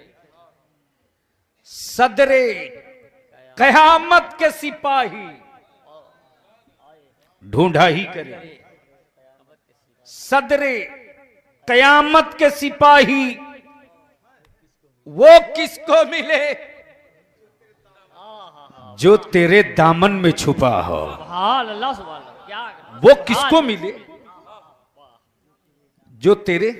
सदरे कयामत के सिपाही ढूंढा ही करें। सदरे कयामत के सिपाही वो किसको मिले जो तेरे दामन में छुपा हो। सुभान अल्लाह, सुभान अल्लाह। क्या वो किसको मिले जो तेरे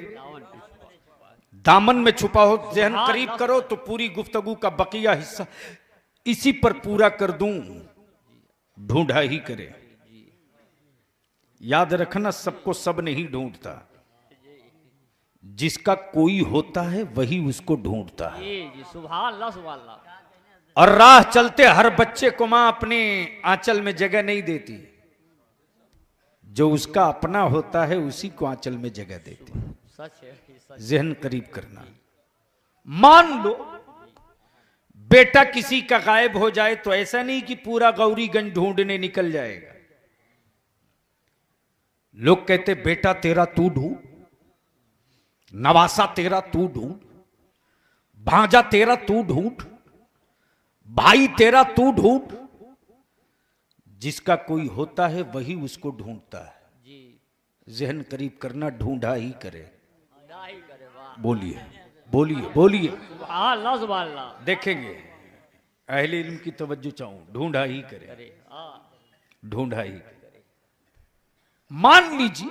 दामन में छुपा हो। ज़हन करीब करो तो पूरी गुफ्तगू का बकिया हिस्सा इसी पर पूरा कर दूं। ढूंढा ही करे। याद रखना, सबको सब नहीं ढूंढता, जिसका कोई होता है वही उसको ढूंढता है। जी जी, सुभान अल्लाह, सुभान अल्लाह। और राह चलते हर बच्चे को मां अपने आंचल में जगह नहीं देती। जो उसका अपना होता है उसी को आंचल में जगह देती। सच है, सच। ज़हन करीब करना। मान लो बेटा किसी का गायब हो जाए तो ऐसा नहीं कि पूरा गौरीगंज ढूंढने निकल जाएगा। लोग कहते बेटा तेरा तू ढूंढ, नवासा तेरा तू ढूंढ, भांजा तेरा तू ढूंढ, भाई तेरा तू ढूंढ। जिसका कोई होता है वही उसको ढूंढता है। जी, ज़हन करीब करना, ढूंढा ही करे। नहीं करे, वाह। बोलिए बोलिए बोलिए। सुभान अल्लाह, सुभान अल्लाह। देखेंगे अहले इल्म की तवज्जो चाहूं। ढूंढा ही करे, अरे हाँ, ढूंढा ही करे। मान लीजिए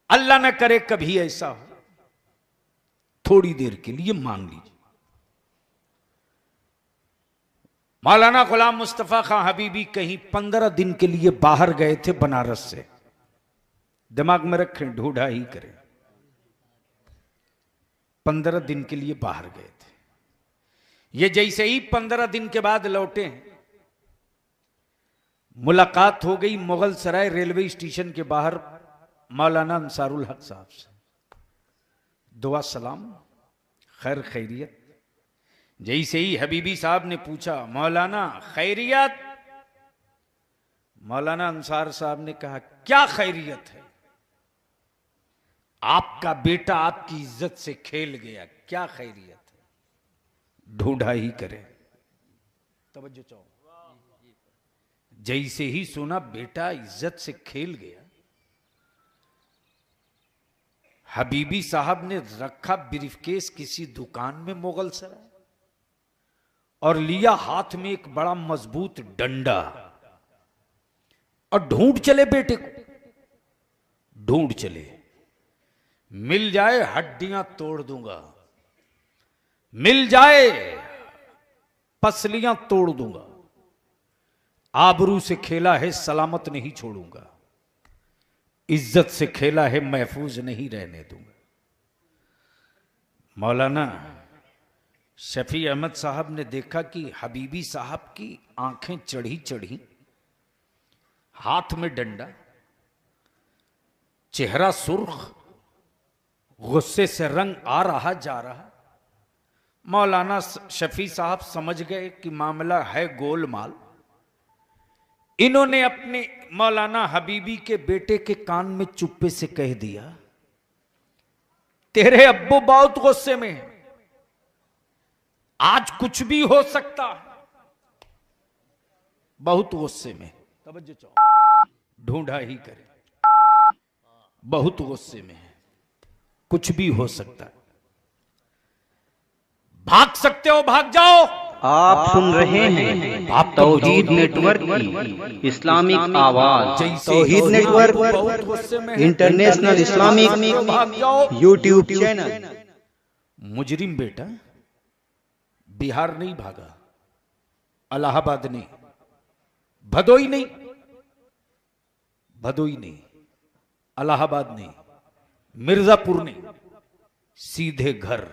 अल्लाह न करे कभी ऐसा हो, थोड़ी देर के लिए मान लीजिए। मौलाना गुलाम मुस्तफा खां हबीबी कहीं 15 दिन के लिए बाहर गए थे बनारस से। दिमाग में रखें, ढूंढा ही करें। 15 दिन के लिए बाहर गए थे। ये जैसे ही 15 दिन के बाद लौटे, मुलाकात हो गई मुगल सराय रेलवे स्टेशन के बाहर मौलाना अंसारुल हक साहब से। दुआ सलाम, खैर खैरियत। जैसे ही हबीबी साहब ने पूछा, मौलाना खैरियत? मौलाना अंसार साहब ने कहा, क्या खैरियत है? आपका बेटा आपकी इज्जत से खेल गया, क्या खैरियत है? ढूंढा ही करे। तवज्जो चाहो। जैसे ही सुना बेटा इज्जत से खेल गया, हबीबी साहब ने रखा ब्रीफकेस किसी दुकान में मुगल सराय और लिया हाथ में एक बड़ा मजबूत डंडा और ढूंढ चले बेटे को। ढूंढ चले, मिल जाए हड्डियां तोड़ दूंगा, मिल जाए पसलियां तोड़ दूंगा, आबरू से खेला है सलामत नहीं छोड़ूंगा, इज्जत से खेला है महफूज नहीं रहने दूंगा। मौलाना शफी अहमद साहब ने देखा कि हबीबी साहब की आंखें चढ़ी चढ़ी, हाथ में डंडा, चेहरा सुर्ख, गुस्से से रंग आ रहा जा रहा। मौलाना शफी साहब समझ गए कि मामला है गोलमाल। इन्होंने अपने मौलाना हबीबी के बेटे के कान में चुप्पे से कह दिया, तेरे अब्बू बहुत गुस्से में है, आज कुछ भी हो सकता है, बहुत गुस्से में। तवज्जो चाहो, ढूंढा ही करे, बहुत गुस्से में है, कुछ भी हो सकता है। भाग सकते हो भाग जाओ। आप सुन रहे हैं तौहीद नेटवर्क की इस्लामिक आवाज। Tauheed network international Islamic YouTube channel. मुजरिम बेटा बिहार नहीं भागा, इलाहाबाद नहीं, भदोई नहीं, भदोई नहीं, इलाहाबाद नहीं, मिर्जापुर नहीं, सीधे घर।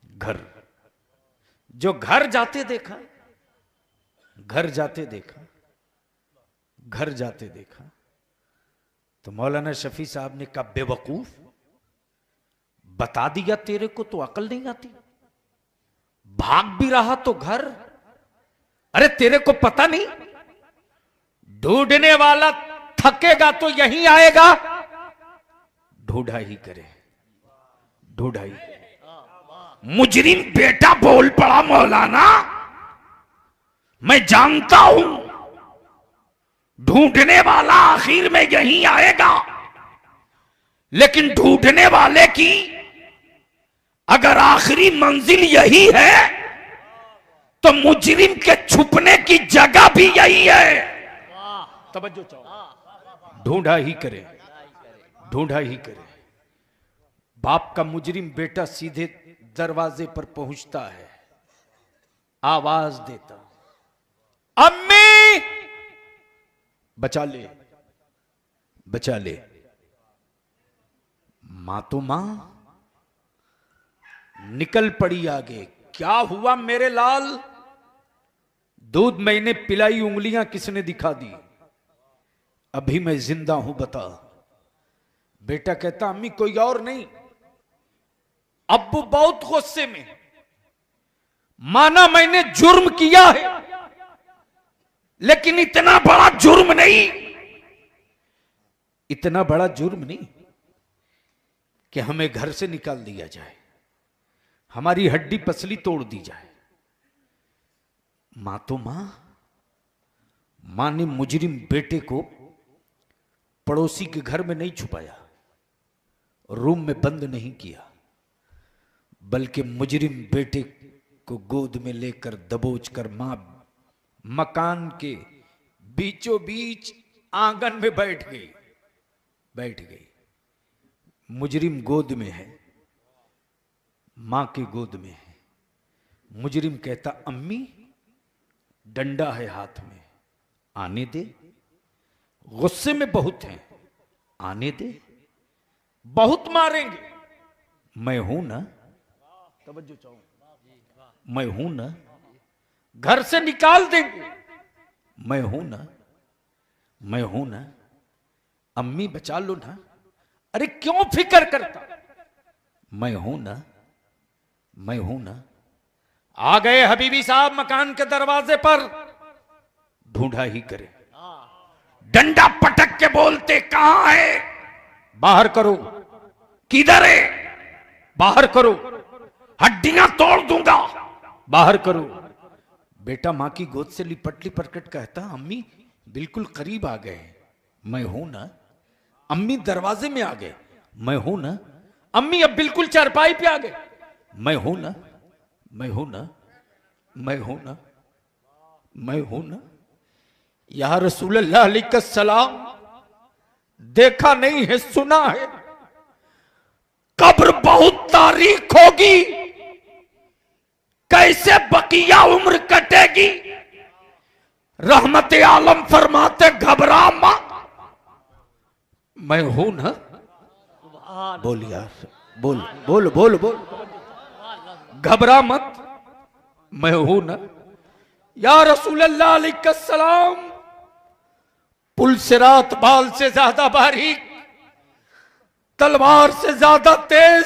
घर जो घर जाते देखा, घर जाते देखा, घर जाते देखा, तो मौलाना शफी साहब ने कहा, बेवकूफ, बता दिया तेरे को तो अकल नहीं आती, भाग भी रहा तो घर। अरे तेरे को पता नहीं, ढूंढने वाला थकेगा तो यहीं आएगा। ढूंढा ही करे, ढूंढा ही। मुजरिम बेटा बोल पड़ा, मौलाना मैं जानता हूं ढूंढने वाला आखिर में यहीं आएगा, लेकिन ढूंढने वाले की अगर आखिरी मंजिल यही है तो मुजरिम के छुपने की जगह भी यही है। तवज्जो चाहो, ढूंढा ही करे, ढूंढा ही करे। बाप का मुजरिम बेटा सीधे दरवाजे पर पहुंचता है, आवाज देता, अम्मी बचा ले, बचा ले। मां तो मां निकल पड़ी आगे, क्या हुआ मेरे लाल? दूध मैंने पिलाई, उंगलियां किसने दिखा दी? अभी मैं जिंदा हूं, बता। बेटा कहता, अम्मी कोई और नहीं, अब्बू बहुत गुस्से में, माना मैंने जुर्म किया है, लेकिन इतना बड़ा जुर्म नहीं, इतना बड़ा जुर्म नहीं कि हमें घर से निकाल दिया जाए, हमारी हड्डी पसली तोड़ दी जाए। मां तो मां, मां ने मुजरिम बेटे को पड़ोसी के घर में नहीं छुपाया, रूम में बंद नहीं किया, बल्कि मुजरिम बेटे को गोद में लेकर दबोच कर मां मकान के बीचों बीच आंगन में बैठ गई, बैठ गई। मुजरिम गोद में है, मां की गोद में है। मुजरिम कहता अम्मी डंडा है हाथ में, आने दे। गुस्से में बहुत हैं, आने दे, बहुत मारेंगे। मैं हूं ना, तवज्जो चाहूं, मैं हूं ना, घर से निकाल देंगे। मैं हूं ना, मैं हूं ना, अम्मी बचा लो ना। अरे क्यों फिक्र करता, मैं हूं ना, मैं हूं ना। आ गए हबीबी साहब मकान के दरवाजे पर, ढूंढा ही करे। डंडा पटक के बोलते कहां है, बाहर करो। किधर है, बाहर करो। हड्डियां तोड़ दूंगा, बाहर करो। बेटा मां की गोद से लिपट लिपट कर कहता अम्मी बिल्कुल करीब आ गए, मैं हूं ना। अम्मी दरवाजे में आ गए, मैं हूं ना। अम्मी अब बिल्कुल चारपाई पे आ गए, मैं हूं ना, मैं हूं ना, मैं हूं ना, मैं हूं ना। या रसूल अल्लाह अलैहिस्सलाम, देखा नहीं है सुना है, कब्र बहुत तारीख होगी, कैसे बकिया उम्र कटेगी। रहमत आलम फरमाते घबरा मत, मैं हूं ना। बोल यार, बोल बोल बोल बोल, घबरा मत, मैं हूं ना। या रसूल अल्लाह अलैहिस्सलाम, पुलसिरात बाल से ज्यादा बारीक, तलवार से ज्यादा तेज,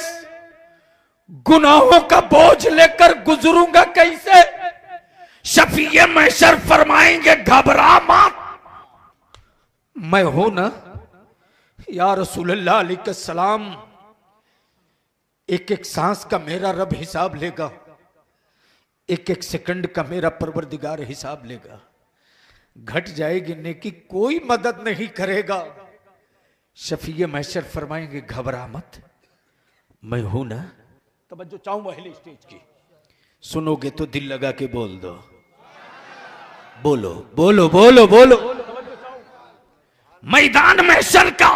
गुनाहों का बोझ लेकर गुजरूंगा कैसे। शफीए महशर फरमाएंगे घबरा मत, मैं हूं ना। या रसूल अल्लाह अलैहिस्सलाम, एक एक सांस का मेरा रब हिसाब लेगा, एक एक सेकंड का मेरा परवरदिगार हिसाब लेगा। घट जाएगी नेकी, कोई मदद नहीं करेगा। शफीए महशर फरमाएंगे घबरा मत, मैं हूं ना। तवज्जो चाहूं पहले स्टेज की, सुनोगे तो दिल लगा के बोल दो, बोलो बोलो बोलो बोलो। मैदान महशर का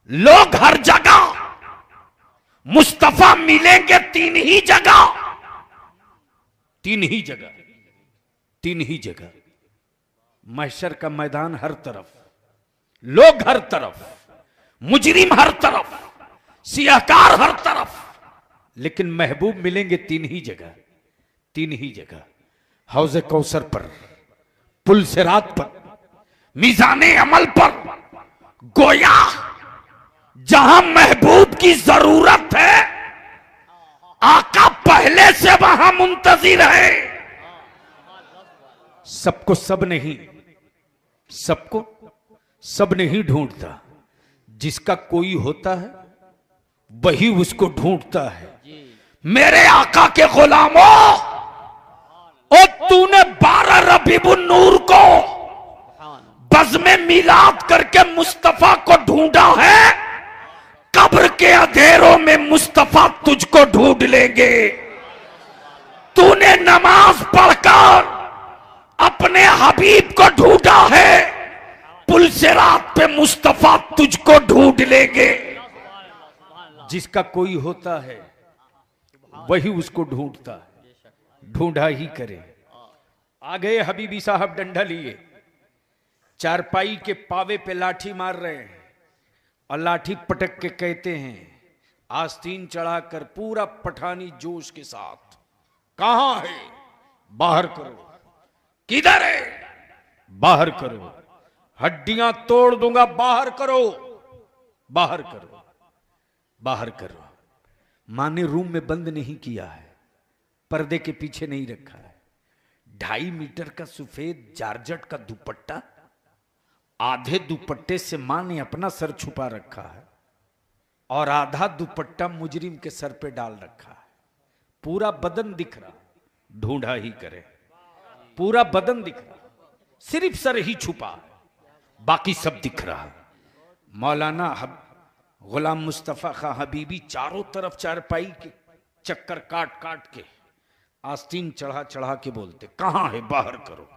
लोग हर जगह मुस्तफा मिलेंगे, तीन ही जगह, तीन ही जगह, तीन ही जगह। महशर का मैदान हर तरफ, लोग हर तरफ, मुजरिम हर तरफ, सियाहकार हर तरफ, लेकिन महबूब मिलेंगे तीन ही जगह, तीन ही जगह। हौज़े कौसर पर, पुल सिरात पर, मीज़ाने अमल पर। गोया जहां महबूब की जरूरत है, आका पहले से वहां मुंतजिर है। सबको सब नहीं, सबको सब नहीं ढूंढता, जिसका कोई होता है वही उसको ढूंढता है। मेरे आका के गुलामों, और तूने 12 रबीउन नूर को बज़्म मिलाद करके मुस्तफा को ढूंढा है, कब्र के अंधेरों में मुस्तफा तुझको ढूंढ लेंगे। तूने नमाज पढ़कर अपने हबीब को ढूंढा है, पुल सिरात पे मुस्तफा तुझको ढूंढ लेंगे। जिसका कोई होता है वही उसको ढूंढता है, ढूंढा ही करे। आ गए हबीबी साहब डंडा लिए, चारपाई के पावे पे लाठी मार रहे हैं, और लाठी पटक के कहते हैं आस्तीन चढ़ाकर पूरा पठानी जोश के साथ, कहां है, बाहर करो। किधर है, बाहर करो। हड्डियां तोड़ दूंगा, बाहर करो, बाहर करो, बाहर करो। मां ने रूम में बंद नहीं किया है, पर्दे के पीछे नहीं रखा है। 2.5 मीटर का सफेद जारजट का दुपट्टा, आधे दुपट्टे से मां ने अपना सर छुपा रखा है, और आधा दुपट्टा मुजरिम के सर पे डाल रखा है। पूरा बदन दिख रहा, ढूंढा ही करे, पूरा बदन दिख रहा, सिर्फ सर ही छुपा है, बाकी सब दिख रहा। मौलाना गुलाम मुस्तफा खां हबीबी चारों तरफ चारपाई के चक्कर काट काट के आस्तीन चढ़ा चढ़ा के बोलते, कहां है, बाहर करो।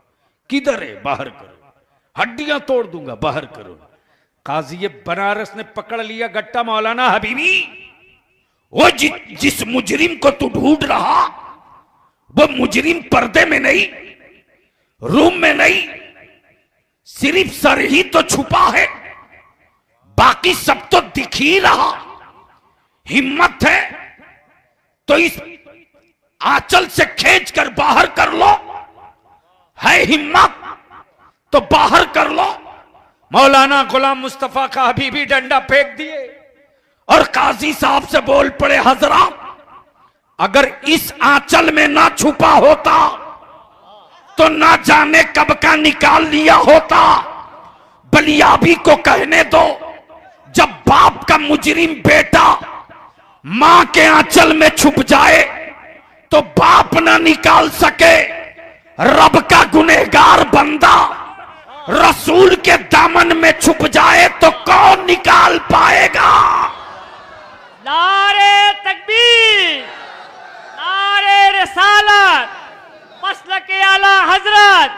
किधर है, बाहर करो। हड्डियां तोड़ दूंगा, बाहर करो। काजी बनारस ने पकड़ लिया गट्टा। मौलाना हबीबी, वो जिस मुजरिम को तू ढूंढ रहा, वो मुजरिम पर्दे में नहीं, रूम में नहीं, सिर्फ सर ही तो छुपा है, बाकी सब तो दिख ही रहा। हिम्मत है तो इस आंचल से खींच कर बाहर कर लो, है हिम्मत तो बाहर कर लो। मौलाना गुलाम मुस्तफा का हबीबी डंडा फेंक दिए और काजी साहब से बोल पड़े, हजरत अगर इस आंचल में ना छुपा होता तो ना जाने कब का निकाल लिया होता। बलियाबी को कहने दो, जब बाप का मुजरिम बेटा मां के आंचल में छुप जाए तो बाप ना निकाल सके। रब का गुनहगार बंदा रसूल के दामन में छुप जाए तो कौन निकाल पाएगा। नारे तकबीर, नारे रिसालत, मसलके आला हजरत।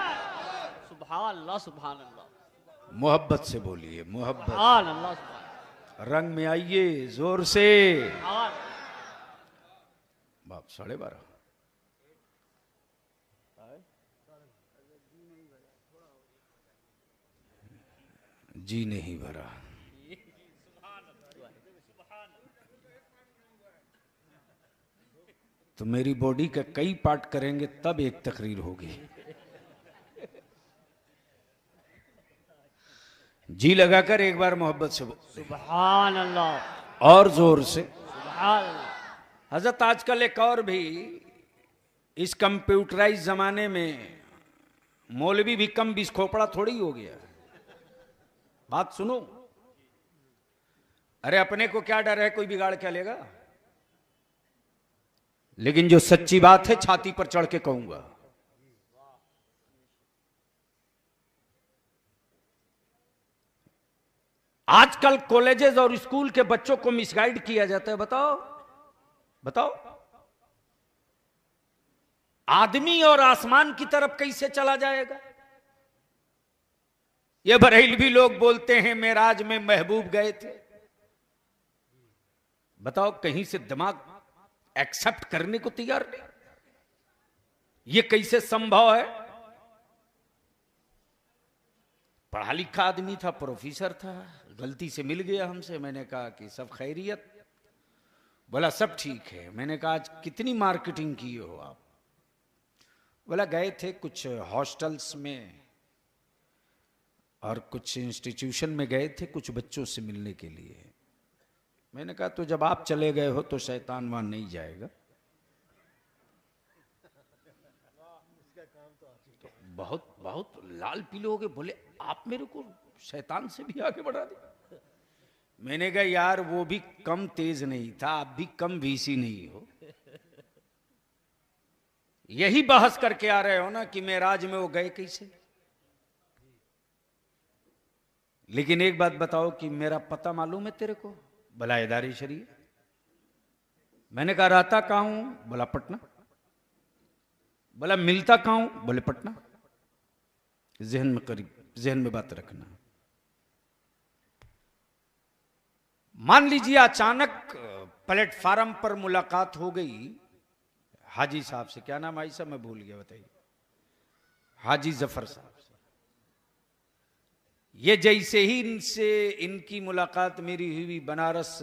सुभान अल्लाह, सुभान अल्लाह। मोहब्बत से बोलिए, मोहब्बत। सुभान अल्लाह, सुभान रंग में आइए जोर से। अल्लाह। बाप 12:30। जी नहीं भरा। तो मेरी बॉडी का कई पार्ट करेंगे तब एक तकरीर होगी। जी लगाकर एक बार मोहब्बत से सुभान अल्लाह, और जोर से सुभान अल्लाह। हजरत आजकल एक और भी, इस कंप्यूटराइज जमाने में मौलवी भी कम बीस खोपड़ा थोड़ी हो गया। बात सुनो, अरे अपने को क्या डर है, कोई बिगाड़ क्या लेगा। लेकिन जो सच्ची बात है छाती पर चढ़ के कहूंगा। आजकल कॉलेजेस और स्कूल के बच्चों को मिसगाइड किया जाता है। बताओ बताओ, आदमी और आसमान की तरफ कैसे चला जाएगा। ये बरेलवी लोग बोलते हैं मेराज में महबूब गए थे। बताओ, कहीं से दिमाग एक्सेप्ट करने को तैयार नहीं। ये कैसे संभव है। पढ़ा लिखा आदमी था, प्रोफेसर था, गलती से मिल गया हमसे। मैंने कहा कि सब खैरियत, बोला सब ठीक है। मैंने कहा आज कितनी मार्केटिंग की हो आप। बोला गए थे कुछ हॉस्टल्स में और कुछ इंस्टीट्यूशन में गए थे कुछ बच्चों से मिलने के लिए। मैंने कहा तो जब आप चले गए हो तो शैतान वहां नहीं जाएगा। तो बहुत बहुत लाल पीले हो गए, बोले आप मेरे को शैतान से भी आगे बढ़ा दिया। मैंने कहा यार वो भी कम तेज नहीं था, आप भी कम वीसी नहीं हो। यही बहस करके आ रहे हो ना कि मेराज में वो गए कैसे। लेकिन एक बात बताओ कि मेरा पता मालूम है तेरे को। भला इदारे शरीफ। मैंने कहा रहता कहां हूं, बोला पटना। बोला मिलता कहां हूं, बोले पटना। जहन में करीब, जहन में बात रखना। मान लीजिए अचानक प्लेटफार्म पर मुलाकात हो गई हाजी साहब से। क्या नाम आई साहब, मैं भूल गया, बताइए। हाजी जफर साहब से। ये जैसे ही इनसे इनकी मुलाकात मेरी हुई बनारस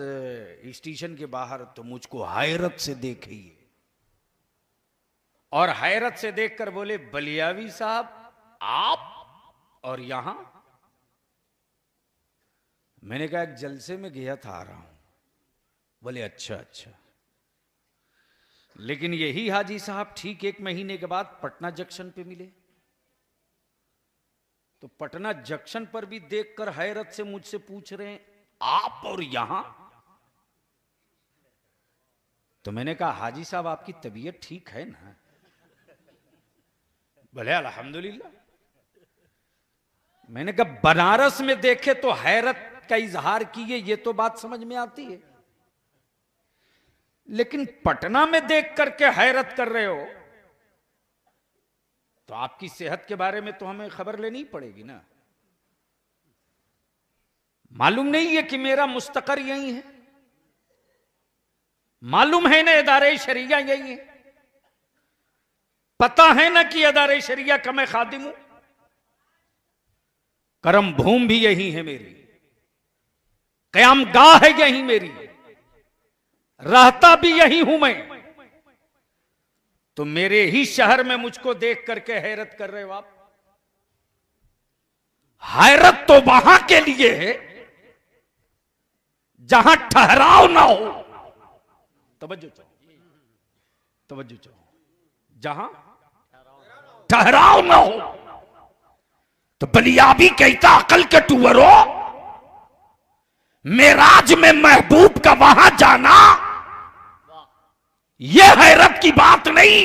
स्टेशन के बाहर, तो मुझको हैरत से देखे और हैरत से देखकर बोले बलियावी साहब आप और यहां। मैंने कहा एक जलसे में गया था, आ रहा हूं। बोले अच्छा अच्छा। लेकिन यही हाजी साहब ठीक 1 महीने के बाद पटना जंक्शन पे मिले। तो पटना जंक्शन पर भी देखकर हैरत से मुझसे पूछ रहे हैं आप और यहां। तो मैंने कहा हाजी साहब आपकी तबीयत ठीक है ना। बोले अल्हम्दुलिल्लाह। मैंने कहा बनारस में देखे तो हैरत का इजहार किए, ये तो बात समझ में आती है। लेकिन पटना में देख करके हैरत कर रहे हो तो आपकी सेहत के बारे में तो हमें खबर लेनी पड़ेगी ना। मालूम नहीं है कि मेरा मुस्तकर यही है? मालूम है ना इदारे शरिया यही है? पता है ना कि इदारे शरिया का मैं खादिम हूं? करम भूमि भी यही है मेरी, कयाम गाह है यही मेरी, रहता भी यही हूं मैं। तो मेरे ही शहर में मुझको देख करके हैरत कर रहे हो आप? हैरत तो वहां के लिए है जहां ठहराव ना हो। तवज्जो चाहो, तवज्जो चाहो। जहां ठहराव ना हो। तो बलियाबी कहता अकल के टूवरो, मेराज में महबूब का वहां जाना यह हैरत की बात नहीं,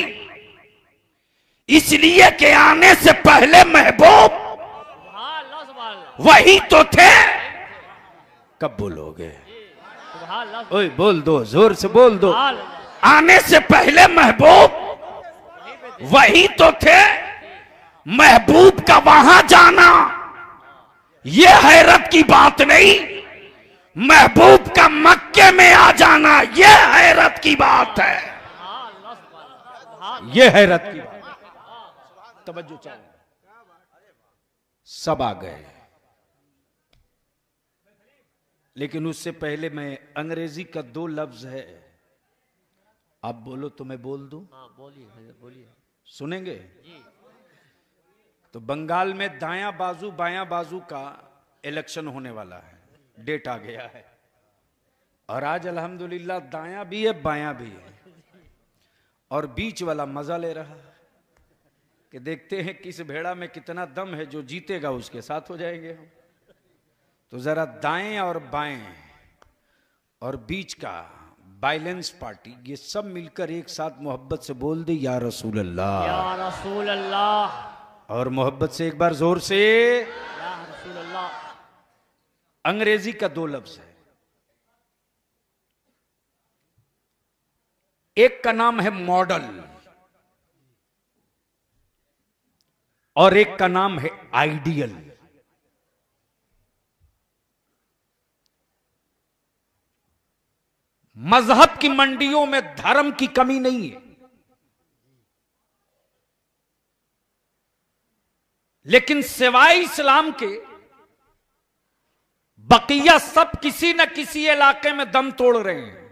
इसलिए कि आने से पहले महबूब वही तो थे। कब बोलोगे? ओए बोल दो, जोर से बोल दो। आने से पहले महबूब वही तो थे, महबूब का वहां जाना यह हैरत की बात नहीं, महबूब का मक्के में आ जाना यह हैरत की बात है। यह हैरत की बात। तवज्जो चाहो। सब आ गए, लेकिन उससे पहले मैं अंग्रेजी का 2 लफ्ज है, आप बोलो तो मैं बोल दूं? बोलिए बोलिए। सुनेंगे? तो बंगाल में दायां बाजू बायां बाजू का इलेक्शन होने वाला है, डेट आ गया है। और आज अल्हम्दुलिल्लाह दायां भी है बायां भी है, और बीच वाला मजा ले रहा है कि देखते हैं किस भेड़ा में कितना दम है, जो जीतेगा उसके साथ हो जाएंगे हम। तो जरा दाएं और बाएं और बीच का बैलेंस पार्टी, ये सब मिलकर एक साथ मोहब्बत से बोल दे या रसूल अल्लाह, या रसूल अल्लाह। और मोहब्बत से एक बार जोर से या रसूल अल्लाह। अंग्रेजी का 2 लफ्ज है, एक का नाम है मॉडल और एक का नाम है आइडियल। मजहब की मंडियों में धर्म की कमी नहीं है, लेकिन सिवाय इस्लाम के बकिया सब किसी न किसी इलाके में दम तोड़ रहे हैं।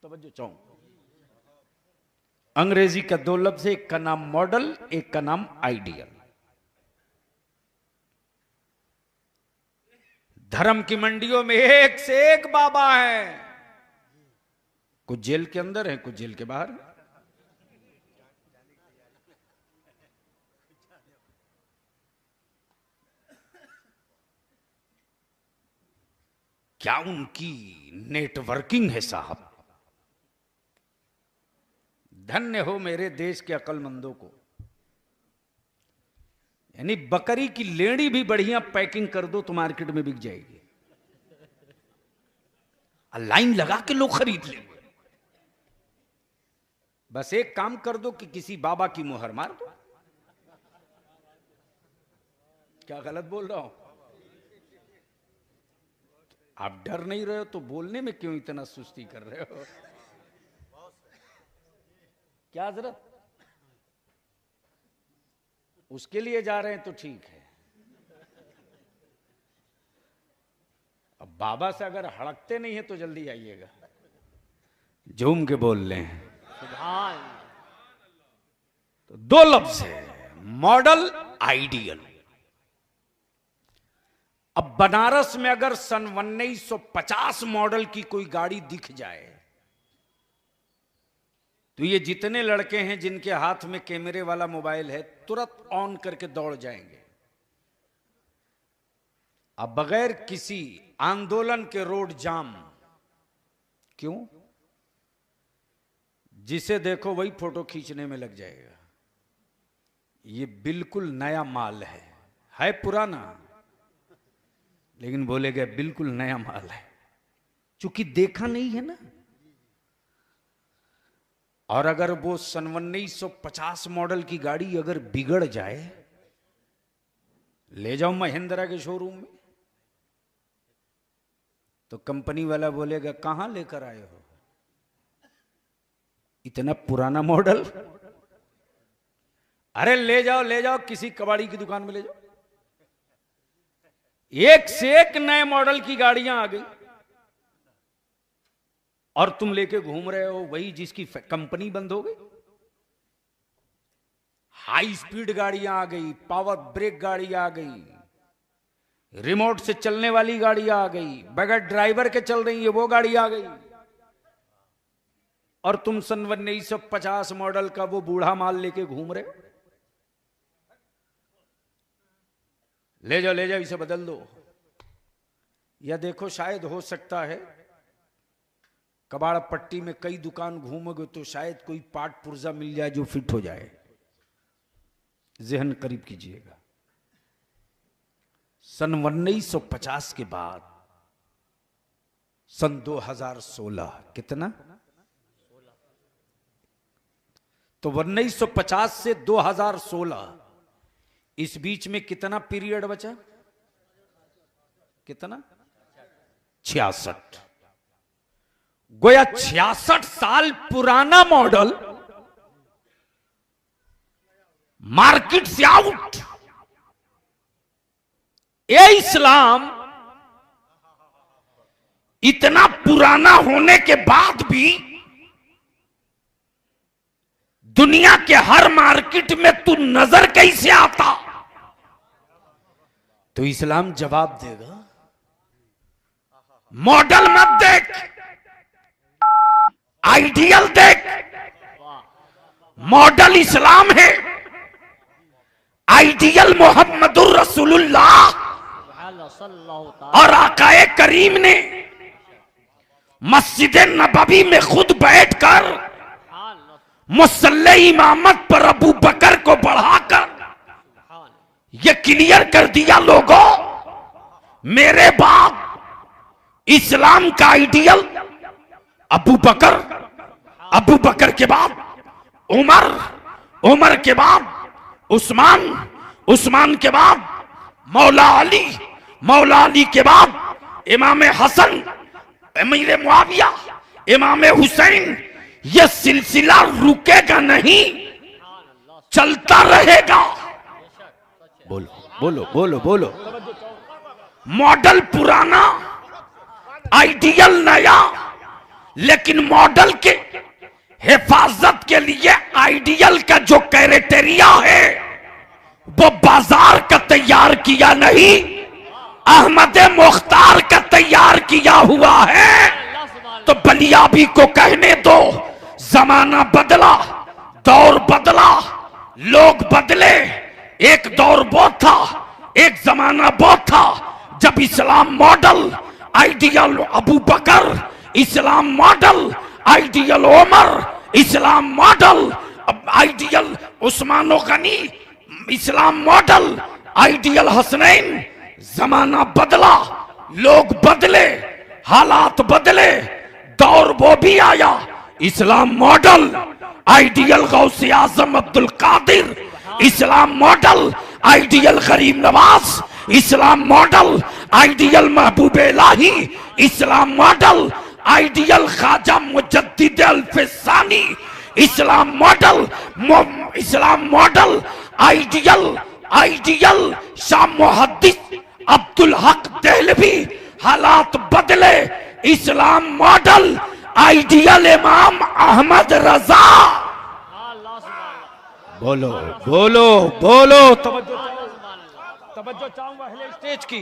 तवज्जो चाहो। अंग्रेजी का 2 लफ्ज है, एक का नाम मॉडल, एक का नाम आइडियल। धर्म की मंडियों में एक से एक बाबा है, कुछ जेल के अंदर है, कुछ जेल के बाहर। क्या उनकी नेटवर्किंग है साहब। धन्य हो मेरे देश के अक्लमंदों को। यानी बकरी की लेड़ी भी बढ़िया पैकिंग कर दो तो मार्केट में बिक जाएगी, लाइन लगा के लोग खरीद लेंगे। बस एक काम कर दो कि किसी बाबा की मुहर मार दो। क्या गलत बोल रहा हूं? आप डर नहीं रहे हो तो बोलने में क्यों इतना सुस्ती कर रहे हो? क्या जरूरत? उसके लिए जा रहे हैं तो ठीक है। अब बाबा से अगर हड़कते नहीं है तो जल्दी आइएगा, झूम के बोल लें। सुभान। तो 2 लफ्ज है, मॉडल आइडियल। अब बनारस में अगर सन 1950 मॉडल की कोई गाड़ी दिख जाए तो ये जितने लड़के हैं जिनके हाथ में कैमरे वाला मोबाइल है तुरंत ऑन करके दौड़ जाएंगे। अब बगैर किसी आंदोलन के रोड जाम। क्यों? जिसे देखो वही फोटो खींचने में लग जाएगा। ये बिल्कुल नया माल है पुराना, लेकिन बोले गए बिल्कुल नया माल है, चूंकि देखा नहीं है ना। और अगर वो सन 1950 मॉडल की गाड़ी अगर बिगड़ जाए, ले जाओ महिंद्रा के शोरूम में, तो कंपनी वाला बोलेगा कहां लेकर आए हो इतना पुराना मॉडल? अरे ले जाओ किसी कबाड़ी की दुकान में ले जाओ, एक से एक नए मॉडल की गाड़ियां आ गई और तुम लेके घूम रहे हो वही जिसकी कंपनी बंद हो गई। हाई स्पीड गाड़ियां आ गई, पावर ब्रेक गाड़ी आ गई, रिमोट से चलने वाली गाड़ी आ गई, बगैर ड्राइवर के चल रही है वो गाड़ी आ गई, और तुम सन 1950 मॉडल का वो बूढ़ा माल लेके घूम रहे हो। ले जाओ इसे बदल दो। या देखो शायद हो सकता है कबाड़ पट्टी में कई दुकान घूमोगे तो शायद कोई पार्ट पुर्जा मिल जाए जो फिट हो जाए। जहन करीब कीजिएगा, सन 1950 के बाद सन 2016 कितना, तो 1950 से 2016 इस बीच में कितना पीरियड बचा? कितना? 66। गोया 66 साल पुराना मॉडल मार्केट से आउट। ये इस्लाम इतना पुराना होने के बाद भी दुनिया के हर मार्केट में तू नजर कैसे आता? तो इस्लाम जवाब देगा, मॉडल मत देख, आइडियल देख। मॉडल इस्लाम है, आइडियल मोहम्मदुर रसूलुल्लाह और आकाए करीम ने मस्जिद नबवी में खुद बैठकर मुसल्ले इमामत पर अबू बकर को बढ़ाकर यह क्लियर कर दिया, लोगों मेरे बाद इस्लाम का आइडियल अबू बकर, अबू बकर के बाद उमर, उमर के बाद उस्मान, उस्मान के बाद मौला अली, मौला अली के बाद इमाम हसन, अमीर मुआविया, इमाम हुसैन। यह सिलसिला रुकेगा नहीं, चलता रहेगा। बोलो। मॉडल पुराना, आइडियल नया, लेकिन मॉडल के हिफाजत के लिए आइडियल का जो क्राइटेरिया है वो बाजार का तैयार किया नहीं, अहमद मुख्तार का तैयार किया हुआ है। तो बलियाबी को कहने दो, जमाना बदला, दौर बदला, लोग बदले। एक दौर वो था, एक जमाना वो था जब इस्लाम मॉडल आइडियल अबू बकर, इस्लाम मॉडल आइडियल उमर, इस्लाम मॉडल आइडियल उस्मान गनी, इस्लाम मॉडल आइडियल हसनैन। जमाना बदला, लोग बदले, हालात बदले, दौर वो भी आया। इस्लाम मॉडल आइडियल गौसे आजम अब्दुल कादिर, इस्लाम मॉडल आइडियल गरीब नवाज, इस्लाम मॉडल आइडियल महबूब इलाही, इस्लाम मॉडल आइडियल ख्वाजा मुजद्दिद अल्फसानी, इस्लाम मॉडल, इस्लाम मॉडल आइडियल शाह मुहद्दिस अब्दुल हक देहलवी। हालात बदले, इस्लाम मॉडल आइडियल इमाम अहमद रजा। बोलो तवज्जो चाहूंगा अहले स्टेज की।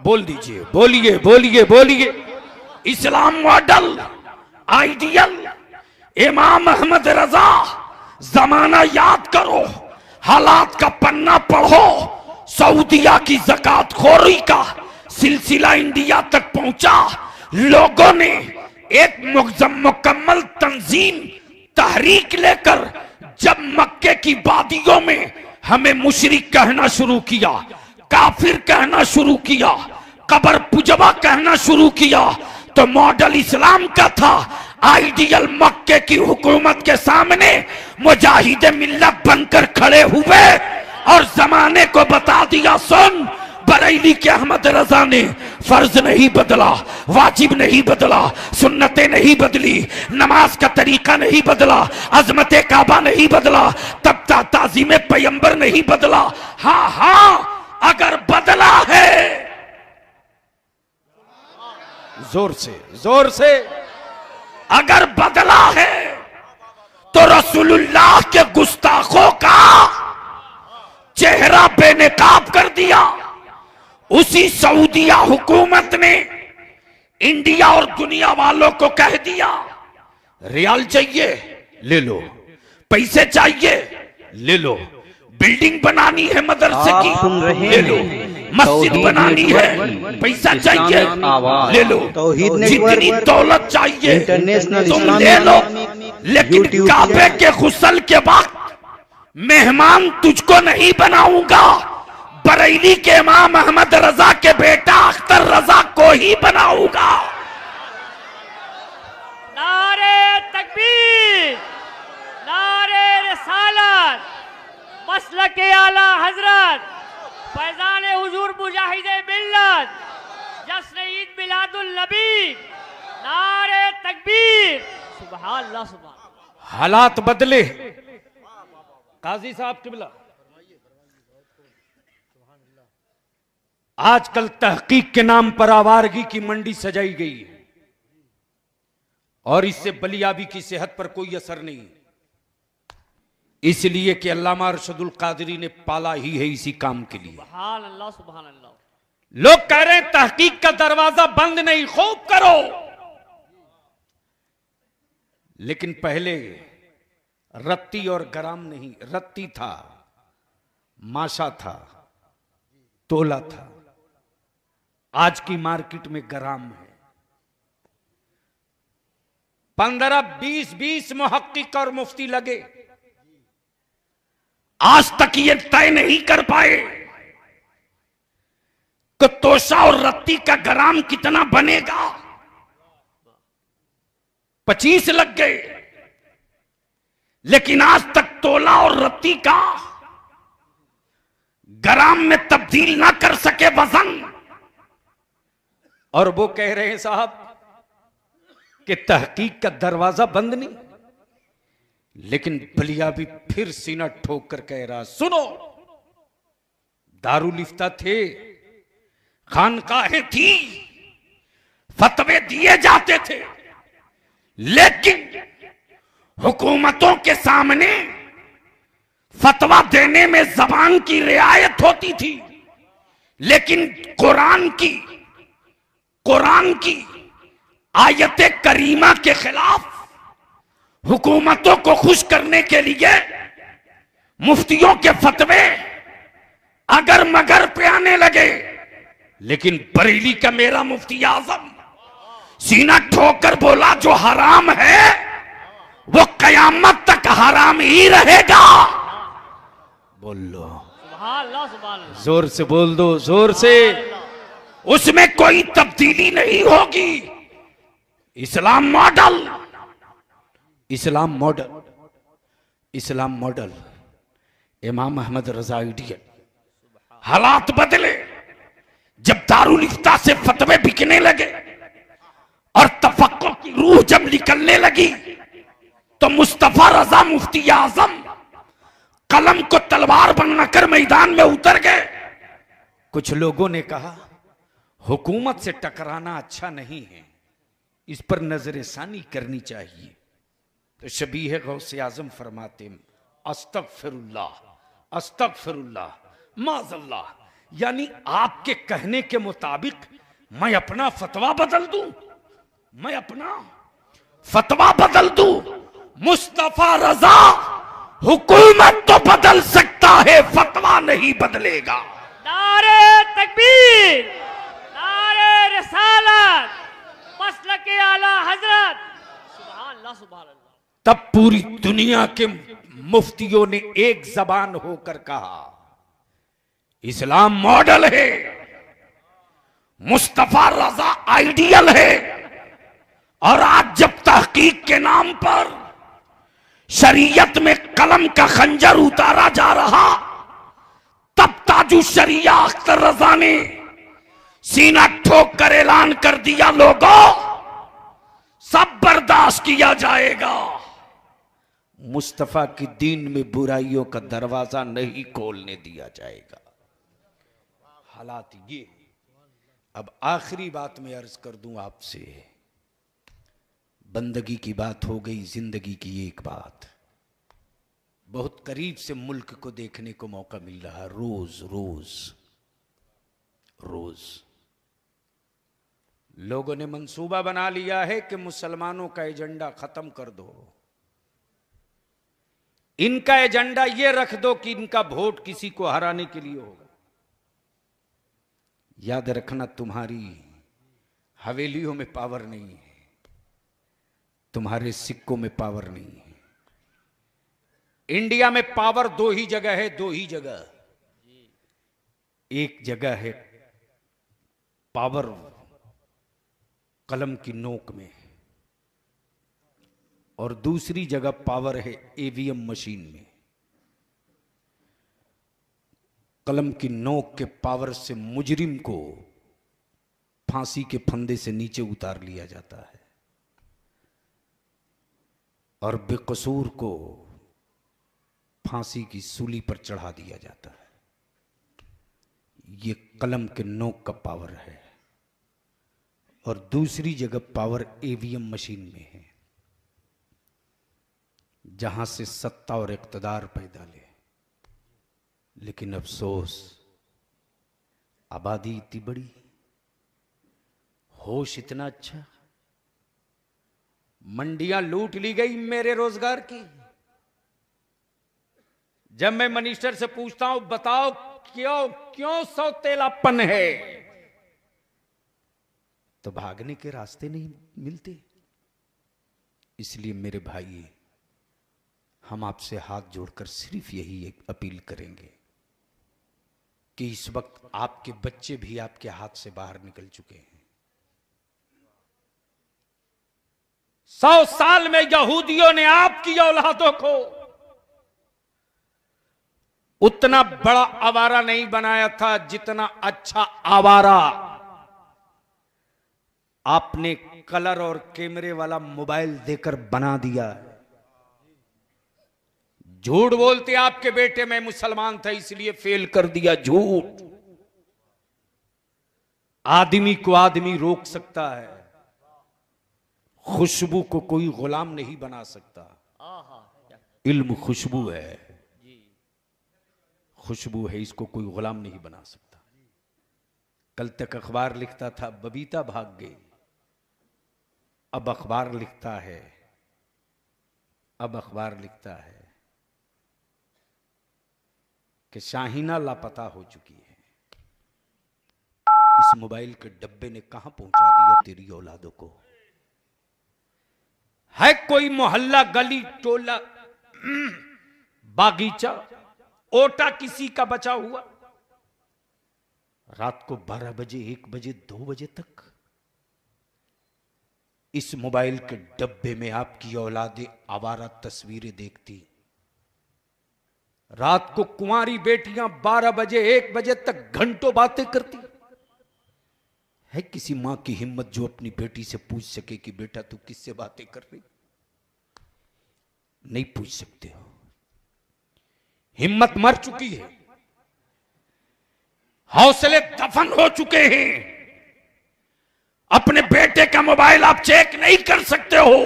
बोल दीजिए, बोलिए। इस्लाम मॉडल आइडियल इमाम अहमद रजा। जमाना याद करो, हालात का पन्ना पढ़ो। सऊदिया की ज़कात खोरी का सिलसिला इंडिया तक पहुंचा। लोगों ने एक मुकम्मल तंजीम, तहरीक लेकर जब मक्के की वादियों में हमें मुशरिक कहना शुरू किया, काफिर कहना शुरू किया, कब्र पुजवा कहना शुरू किया, तो मॉडल इस्लाम का था। आइडियल मक्के की हुकूमत के सामने मुजाहिद मिल्लत बनकर खड़े हुए और जमाने को बता दिया, सुन बरेली के अहमद रजा ने फर्ज नहीं बदला, वाजिब नहीं बदला, सुन्नतें नहीं बदली, नमाज का तरीका नहीं बदला, अजमत काबा नहीं बदला, तब ताज़ीम पैगंबर नहीं बदला। हाँ हाँ, अगर बदला है, जोर से अगर बदला है तो रसूलुल्लाह के गुस्ताखों का चेहरा बेनकाब कर दिया। उसी सऊदिया हुकूमत ने इंडिया और दुनिया वालों को कह दिया, रियाल चाहिए ले लो, पैसे चाहिए ले लो, बिल्डिंग बनानी है मदरसे की ले लो, मस्जिद बनानी है पैसा चाहिए ले लो, जितनी दौलत चाहिए तुम ले लो, लेकिन काबे के गुस्ल के वक्त मेहमान तुझको नहीं बनाऊंगा, बरेली के इमाम अहमद रजा के बेटा अख्तर रजा को ही बनाऊंगा। नारे तकबीर, नारे रिसालत, मसलके आला हजरत, फैजान हुजूर मुजाहिदे मिल्लत, जश्न ईद मिलादुल नबी, नारे तकबीर, सुभान अल्लाह सुभान। हालात बदले, काजी साहब किबला, आजकल तहकीक के नाम पर आवारगी की मंडी सजाई गई है और इससे बलियाबी की सेहत पर कोई असर नहीं, इसलिए कि अल्लामा अरशदुल कादरी ने पाला ही है इसी काम के लिए। सुभान अल्लाह सुभान अल्लाह। लोग कह रहे हैं तहकीक का दरवाजा बंद नहीं, खूब करो, लेकिन पहले रत्ती और ग्राम नहीं, रत्ती था, माशा था, तोला था, आज की मार्केट में ग्राम है। 15-20 मुहक्किक और मुफ्ती लगे, आज तक ये तय नहीं कर पाए कि तोशा और रत्ती का ग्राम कितना बनेगा। 25 लग गए, लेकिन आज तक तोला और रत्ती का ग्राम में तब्दील ना कर सके वजन। और वो कह रहे हैं साहब कि तहकीक का दरवाजा बंद नहीं, लेकिन बलिया भी फिर सीना ठोक कर कह रहा, सुनो, दारुल इफ्ता थे, खानकाहें थी, फतवे दिए जाते थे, लेकिन हुकूमतों के सामने फतवा देने में जबान की रियायत होती थी, लेकिन कुरान की आयत करीमा के खिलाफ हुकूमतों को खुश करने के लिए मुफ्तियों के फतवे अगर मगर पे आने लगे। लेकिन बरेली का मेरा मुफ्ती आजम सीना ठोकर बोला, जो हराम है वो कयामत तक हराम ही रहेगा। बोल लो सुभान अल्लाह सुभान अल्लाह। जोर से बोल दो, जोर से, उसमें कोई तब्दीली नहीं होगी। इस्लाम मॉडल, इस्लाम मॉडल, इस्लाम मॉडल, इमाम अहमद रजा आइडियल। हालात बदले, जब दारुल इफ्ता से फतवे बिकने लगे और तफक्कुर की रूह जब निकलने लगी, तो मुस्तफा रजा मुफ्ती आजम कलम को तलवार बनाकर मैदान में उतर गए। कुछ लोगों ने कहा हुकूमत से टकराना अच्छा नहीं है, इस पर नजरसानी करनी चाहिए। तो शबीह गौसे आजम फरमाते, अस्तगफिरुल्लाह, अस्तगफिरुल्लाह, माज़ल्लाह, यानी आपके कहने के मुताबिक मैं अपना फतवा बदल दूं, मैं अपना फतवा बदल दूं। मुस्तफा रजा हुकूमत तो बदल सकता है, फतवा नहीं बदलेगा। नारे तकबीर, नारे रिसालत, मसलके आला हजरत, सुभान अल्लाह सुभान अल्लाह। तब पूरी दुनिया के मुफ्तियों ने एक जबान होकर कहा, इस्लाम मॉडल है, मुस्तफा रजा आइडियल है। और आज जब तहकीक के नाम पर शरीयत में कलम का खंजर उतारा जा रहा, तब ताजु शरिया अख्तर रजा ने सीना ठोक कर ऐलान कर दिया, लोगों सब बर्दाश्त किया जाएगा, मुस्तफा की दीन में बुराइयों का दरवाजा नहीं खोलने दिया जाएगा। हालात ये। अब आखिरी बात मैं अर्ज कर दूं आपसे, बंदगी की बात हो गई, जिंदगी की एक बात बहुत करीब से मुल्क को देखने को मौका मिल रहा, रोज रोज रोज लोगों ने मंसूबा बना लिया है कि मुसलमानों का एजेंडा खत्म कर दो, इनका एजेंडा ये रख दो कि इनका वोट किसी को हराने के लिए होगा। याद रखना, तुम्हारी हवेलियों में पावर नहीं है, तुम्हारे सिक्कों में पावर नहीं है। इंडिया में पावर दो ही जगह है, दो ही जगह। एक जगह है पावर कलम की नोक में, और दूसरी जगह पावर है ईवीएम मशीन में। कलम की नोक के पावर से मुजरिम को फांसी के फंदे से नीचे उतार लिया जाता है और बेकसूर को फांसी की सूली पर चढ़ा दिया जाता है। ये कलम के नोक का पावर है। और दूसरी जगह पावर ईवीएम मशीन में है, जहां से सत्ता और इक्तदार पैदा ले। लेकिन अफसोस, आबादी इतनी बड़ी, होश इतना अच्छा, मंडियां लूट ली गई मेरे रोजगार की। जब मैं मिनिस्टर से पूछता हूं बताओ क्यों क्यों सौतेलापन है, तो भागने के रास्ते नहीं मिलते। इसलिए मेरे भाई, हम आपसे हाथ जोड़कर सिर्फ यही एक अपील करेंगे कि इस वक्त आपके बच्चे भी आपके हाथ से बाहर निकल चुके हैं। 100 साल में यहूदियों ने आपकी औलादों को उतना बड़ा आवारा नहीं बनाया था जितना अच्छा आवारा आपने कलर और कैमरे वाला मोबाइल देकर बना दिया है। झूठ बोलते आपके बेटे, मैं मुसलमान था इसलिए फेल कर दिया, झूठ। आदमी को आदमी रोक सकता है, खुशबू को कोई गुलाम नहीं बना सकता। इल्म खुशबू है, खुशबू है, इसको कोई गुलाम नहीं बना सकता। कल तक अखबार लिखता था बबीता भाग गई, अब अखबार लिखता है, अब अखबार लिखता है कि शाहीना लापता हो चुकी है। इस मोबाइल के डब्बे ने कहां पहुंचा दिया तेरी औलादों को। है कोई मोहल्ला, गली, टोला, बागीचा, ओटा किसी का बचा हुआ? रात को 12 बजे, 1 बजे, 2 बजे तक इस मोबाइल के डब्बे में आपकी औलादें आवारा तस्वीरें देखती। रात को कुंवारी बेटियां 12 बजे, 1 बजे तक घंटों बातें करती। है किसी मां की हिम्मत जो अपनी बेटी से पूछ सके कि बेटा तू किससे बातें कर रही? नहीं पूछ सकते हो, हिम्मत मर चुकी है, हौसले दफन हो चुके हैं। अपने बेटे का मोबाइल आप चेक नहीं कर सकते हो।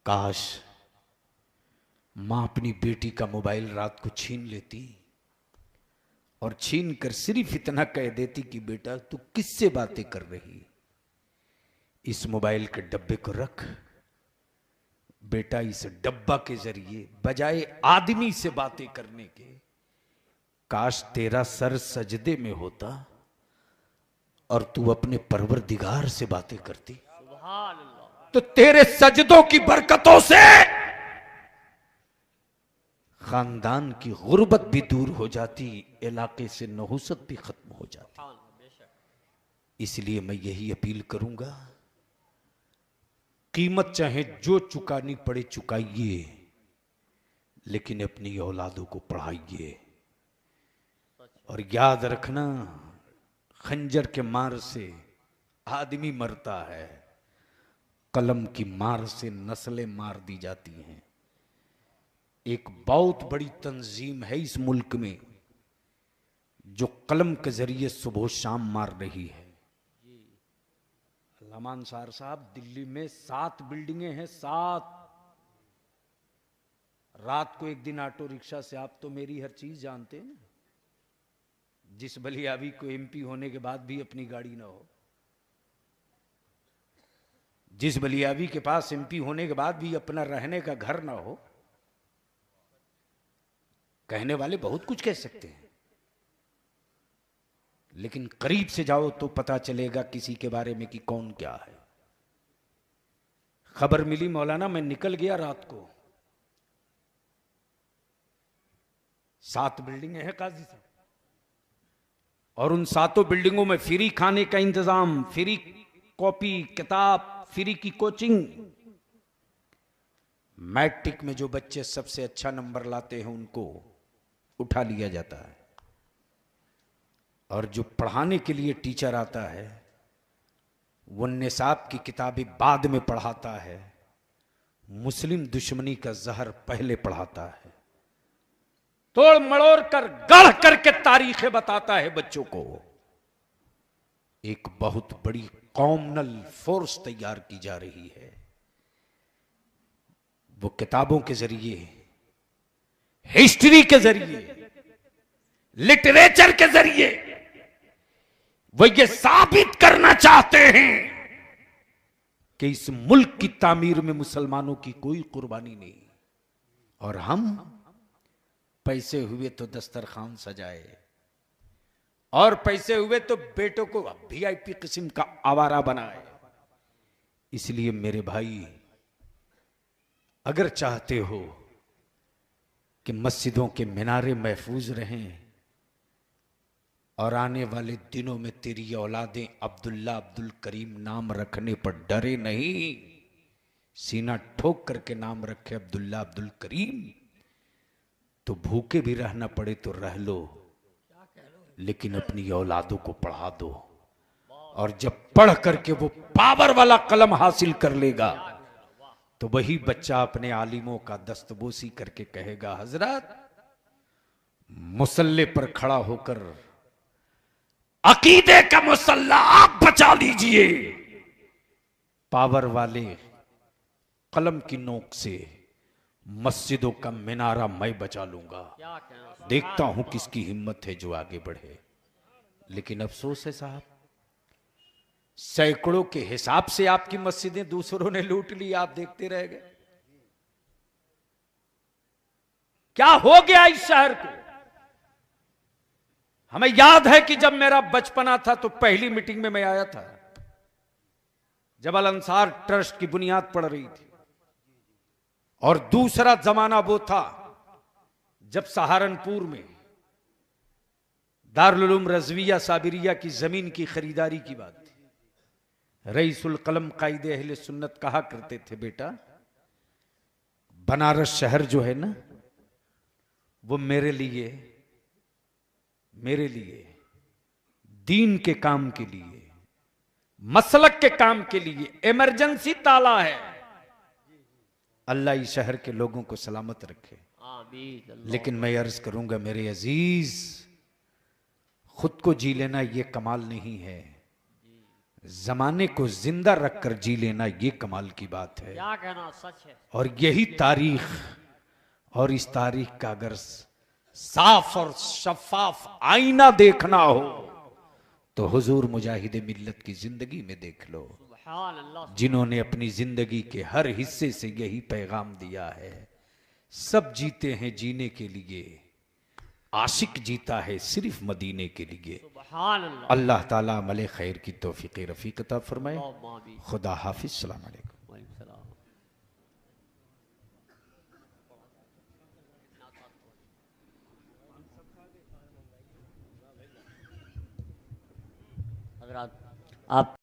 काश मां अपनी बेटी का मोबाइल रात को छीन लेती और छीन कर सिर्फ इतना कह देती कि बेटा तू किससे बातें कर रही, इस मोबाइल के डब्बे को रख। बेटा इस डब्बा के जरिए बजाय आदमी से बातें करने के, काश तेरा सर सजदे में होता और तू अपने परवरदिगार से बातें करती, तो तेरे सजदों की बरकतों से खानदान की गुर्बत भी दूर हो जाती, इलाके से नहुसत भी खत्म हो जाती। इसलिए मैं यही अपील करूंगा, कीमत चाहे जो चुकानी पड़े चुकाइए, लेकिन अपनी औलादों को पढ़ाइए। और याद रखना, खंजर के मार से आदमी मरता है, कलम की मार से नस्लें मार दी जाती हैं। एक बहुत बड़ी तंजीम है इस मुल्क में जो कलम के जरिए सुबह शाम मार रही है। अल्लामा अंसार साहब, दिल्ली में 7 बिल्डिंगें हैं, 7। रात को एक दिन ऑटो रिक्शा से, आप तो मेरी हर चीज जानते हैं ना, जिस बलियावी को एमपी होने के बाद भी अपनी गाड़ी ना हो, जिस बलियावी के पास एमपी होने के बाद भी अपना रहने का घर ना हो, कहने वाले बहुत कुछ कह सकते हैं, लेकिन करीब से जाओ तो पता चलेगा किसी के बारे में कि कौन क्या है। खबर मिली मौलाना, मैं निकल गया रात को, 7 बिल्डिंगें हैं काजी साहब, और उन 7 बिल्डिंगों में फ्री खाने का इंतजाम, फ्री कॉपी किताब, फ्री की कोचिंग। मैट्रिक में जो बच्चे सबसे अच्छा नंबर लाते हैं उनको उठा लिया जाता है, और जो पढ़ाने के लिए टीचर आता है वो निसाब की किताबें बाद में पढ़ाता है, मुस्लिम दुश्मनी का जहर पहले पढ़ाता है, तोड़ मड़ोड़ कर गढ़ करके तारीखें बताता है बच्चों को। एक बहुत बड़ी कॉमनल फोर्स तैयार की जा रही है। वो किताबों के जरिए, हिस्ट्री के जरिए, लिटरेचर के जरिए वो ये साबित करना चाहते हैं कि इस मुल्क की तामीर में मुसलमानों की कोई कुर्बानी नहीं। और हम पैसे हुए तो दस्तरखान सजाए, और पैसे हुए तो बेटों को वीआईपी किस्म का आवारा बनाए। इसलिए मेरे भाई, अगर चाहते हो कि मस्जिदों के मीनारे महफूज रहें और आने वाले दिनों में तेरी औलादें अब्दुल्ला अब्दुल करीम नाम रखने पर डरे नहीं, सीना ठोक करके नाम रखे अब्दुल्ला अब्दुल करीम, तो भूखे भी रहना पड़े तो रह लो, लेकिन अपनी औलादों को पढ़ा दो। और जब पढ़ करके वो पावर वाला कलम हासिल कर लेगा तो वही बच्चा अपने आलिमों का दस्तबोसी करके कहेगा, हजरत मुसल्ले पर खड़ा होकर अकीदे का मुसल्ला आप बचा लीजिए, पावर वाले कलम की नोक से मस्जिदों का मीनारा मैं बचा लूंगा। देखता हूं किसकी हिम्मत है जो आगे बढ़े। लेकिन अफसोस है साहब, सैकड़ों के हिसाब से आपकी मस्जिदें दूसरों ने लूट ली, आप देखते रह गए। क्या हो गया इस शहर को? हमें याद है कि जब मेरा बचपना था तो पहली मीटिंग में मैं आया था, जब अल अंसार ट्रस्ट की बुनियाद पड़ रही थी, और दूसरा जमाना वो था जब सहारनपुर में दारुल उलूम रज़विया साबिरिया की जमीन की खरीदारी की बात थी। रईसुल कलम कायदे अहले सुन्नत कहा करते थे, बेटा बनारस शहर जो है ना, वो मेरे लिए दीन के काम के लिए, मसलक के काम के लिए इमरजेंसी ताला है। अल्लाह इस शहर के लोगों को सलामत रखे। लेकिन मैं अर्ज करूंगा मेरे अजीज, खुद को जी लेना ये कमाल नहीं है, जमाने को जिंदा रखकर जी लेना ये कमाल की बात है। क्या कहना सच है। और यही तारीख, और इस तारीख का अगर साफ और शफाफ आईना देखना हो तो हुजूर मुजाहिद मिल्लत की जिंदगी में देख लो, जिन्होंने अपनी जिंदगी के हर हिस्से से यही पैगाम दिया है। सब जीते हैं जीने के लिए, आशिक जीता है सिर्फ मदीने के लिए। अल्लाह ताला अमल खैर की तौफीक रफीक अता फरमाए। खुदा हाफिज। सलाम अलैकुम। आप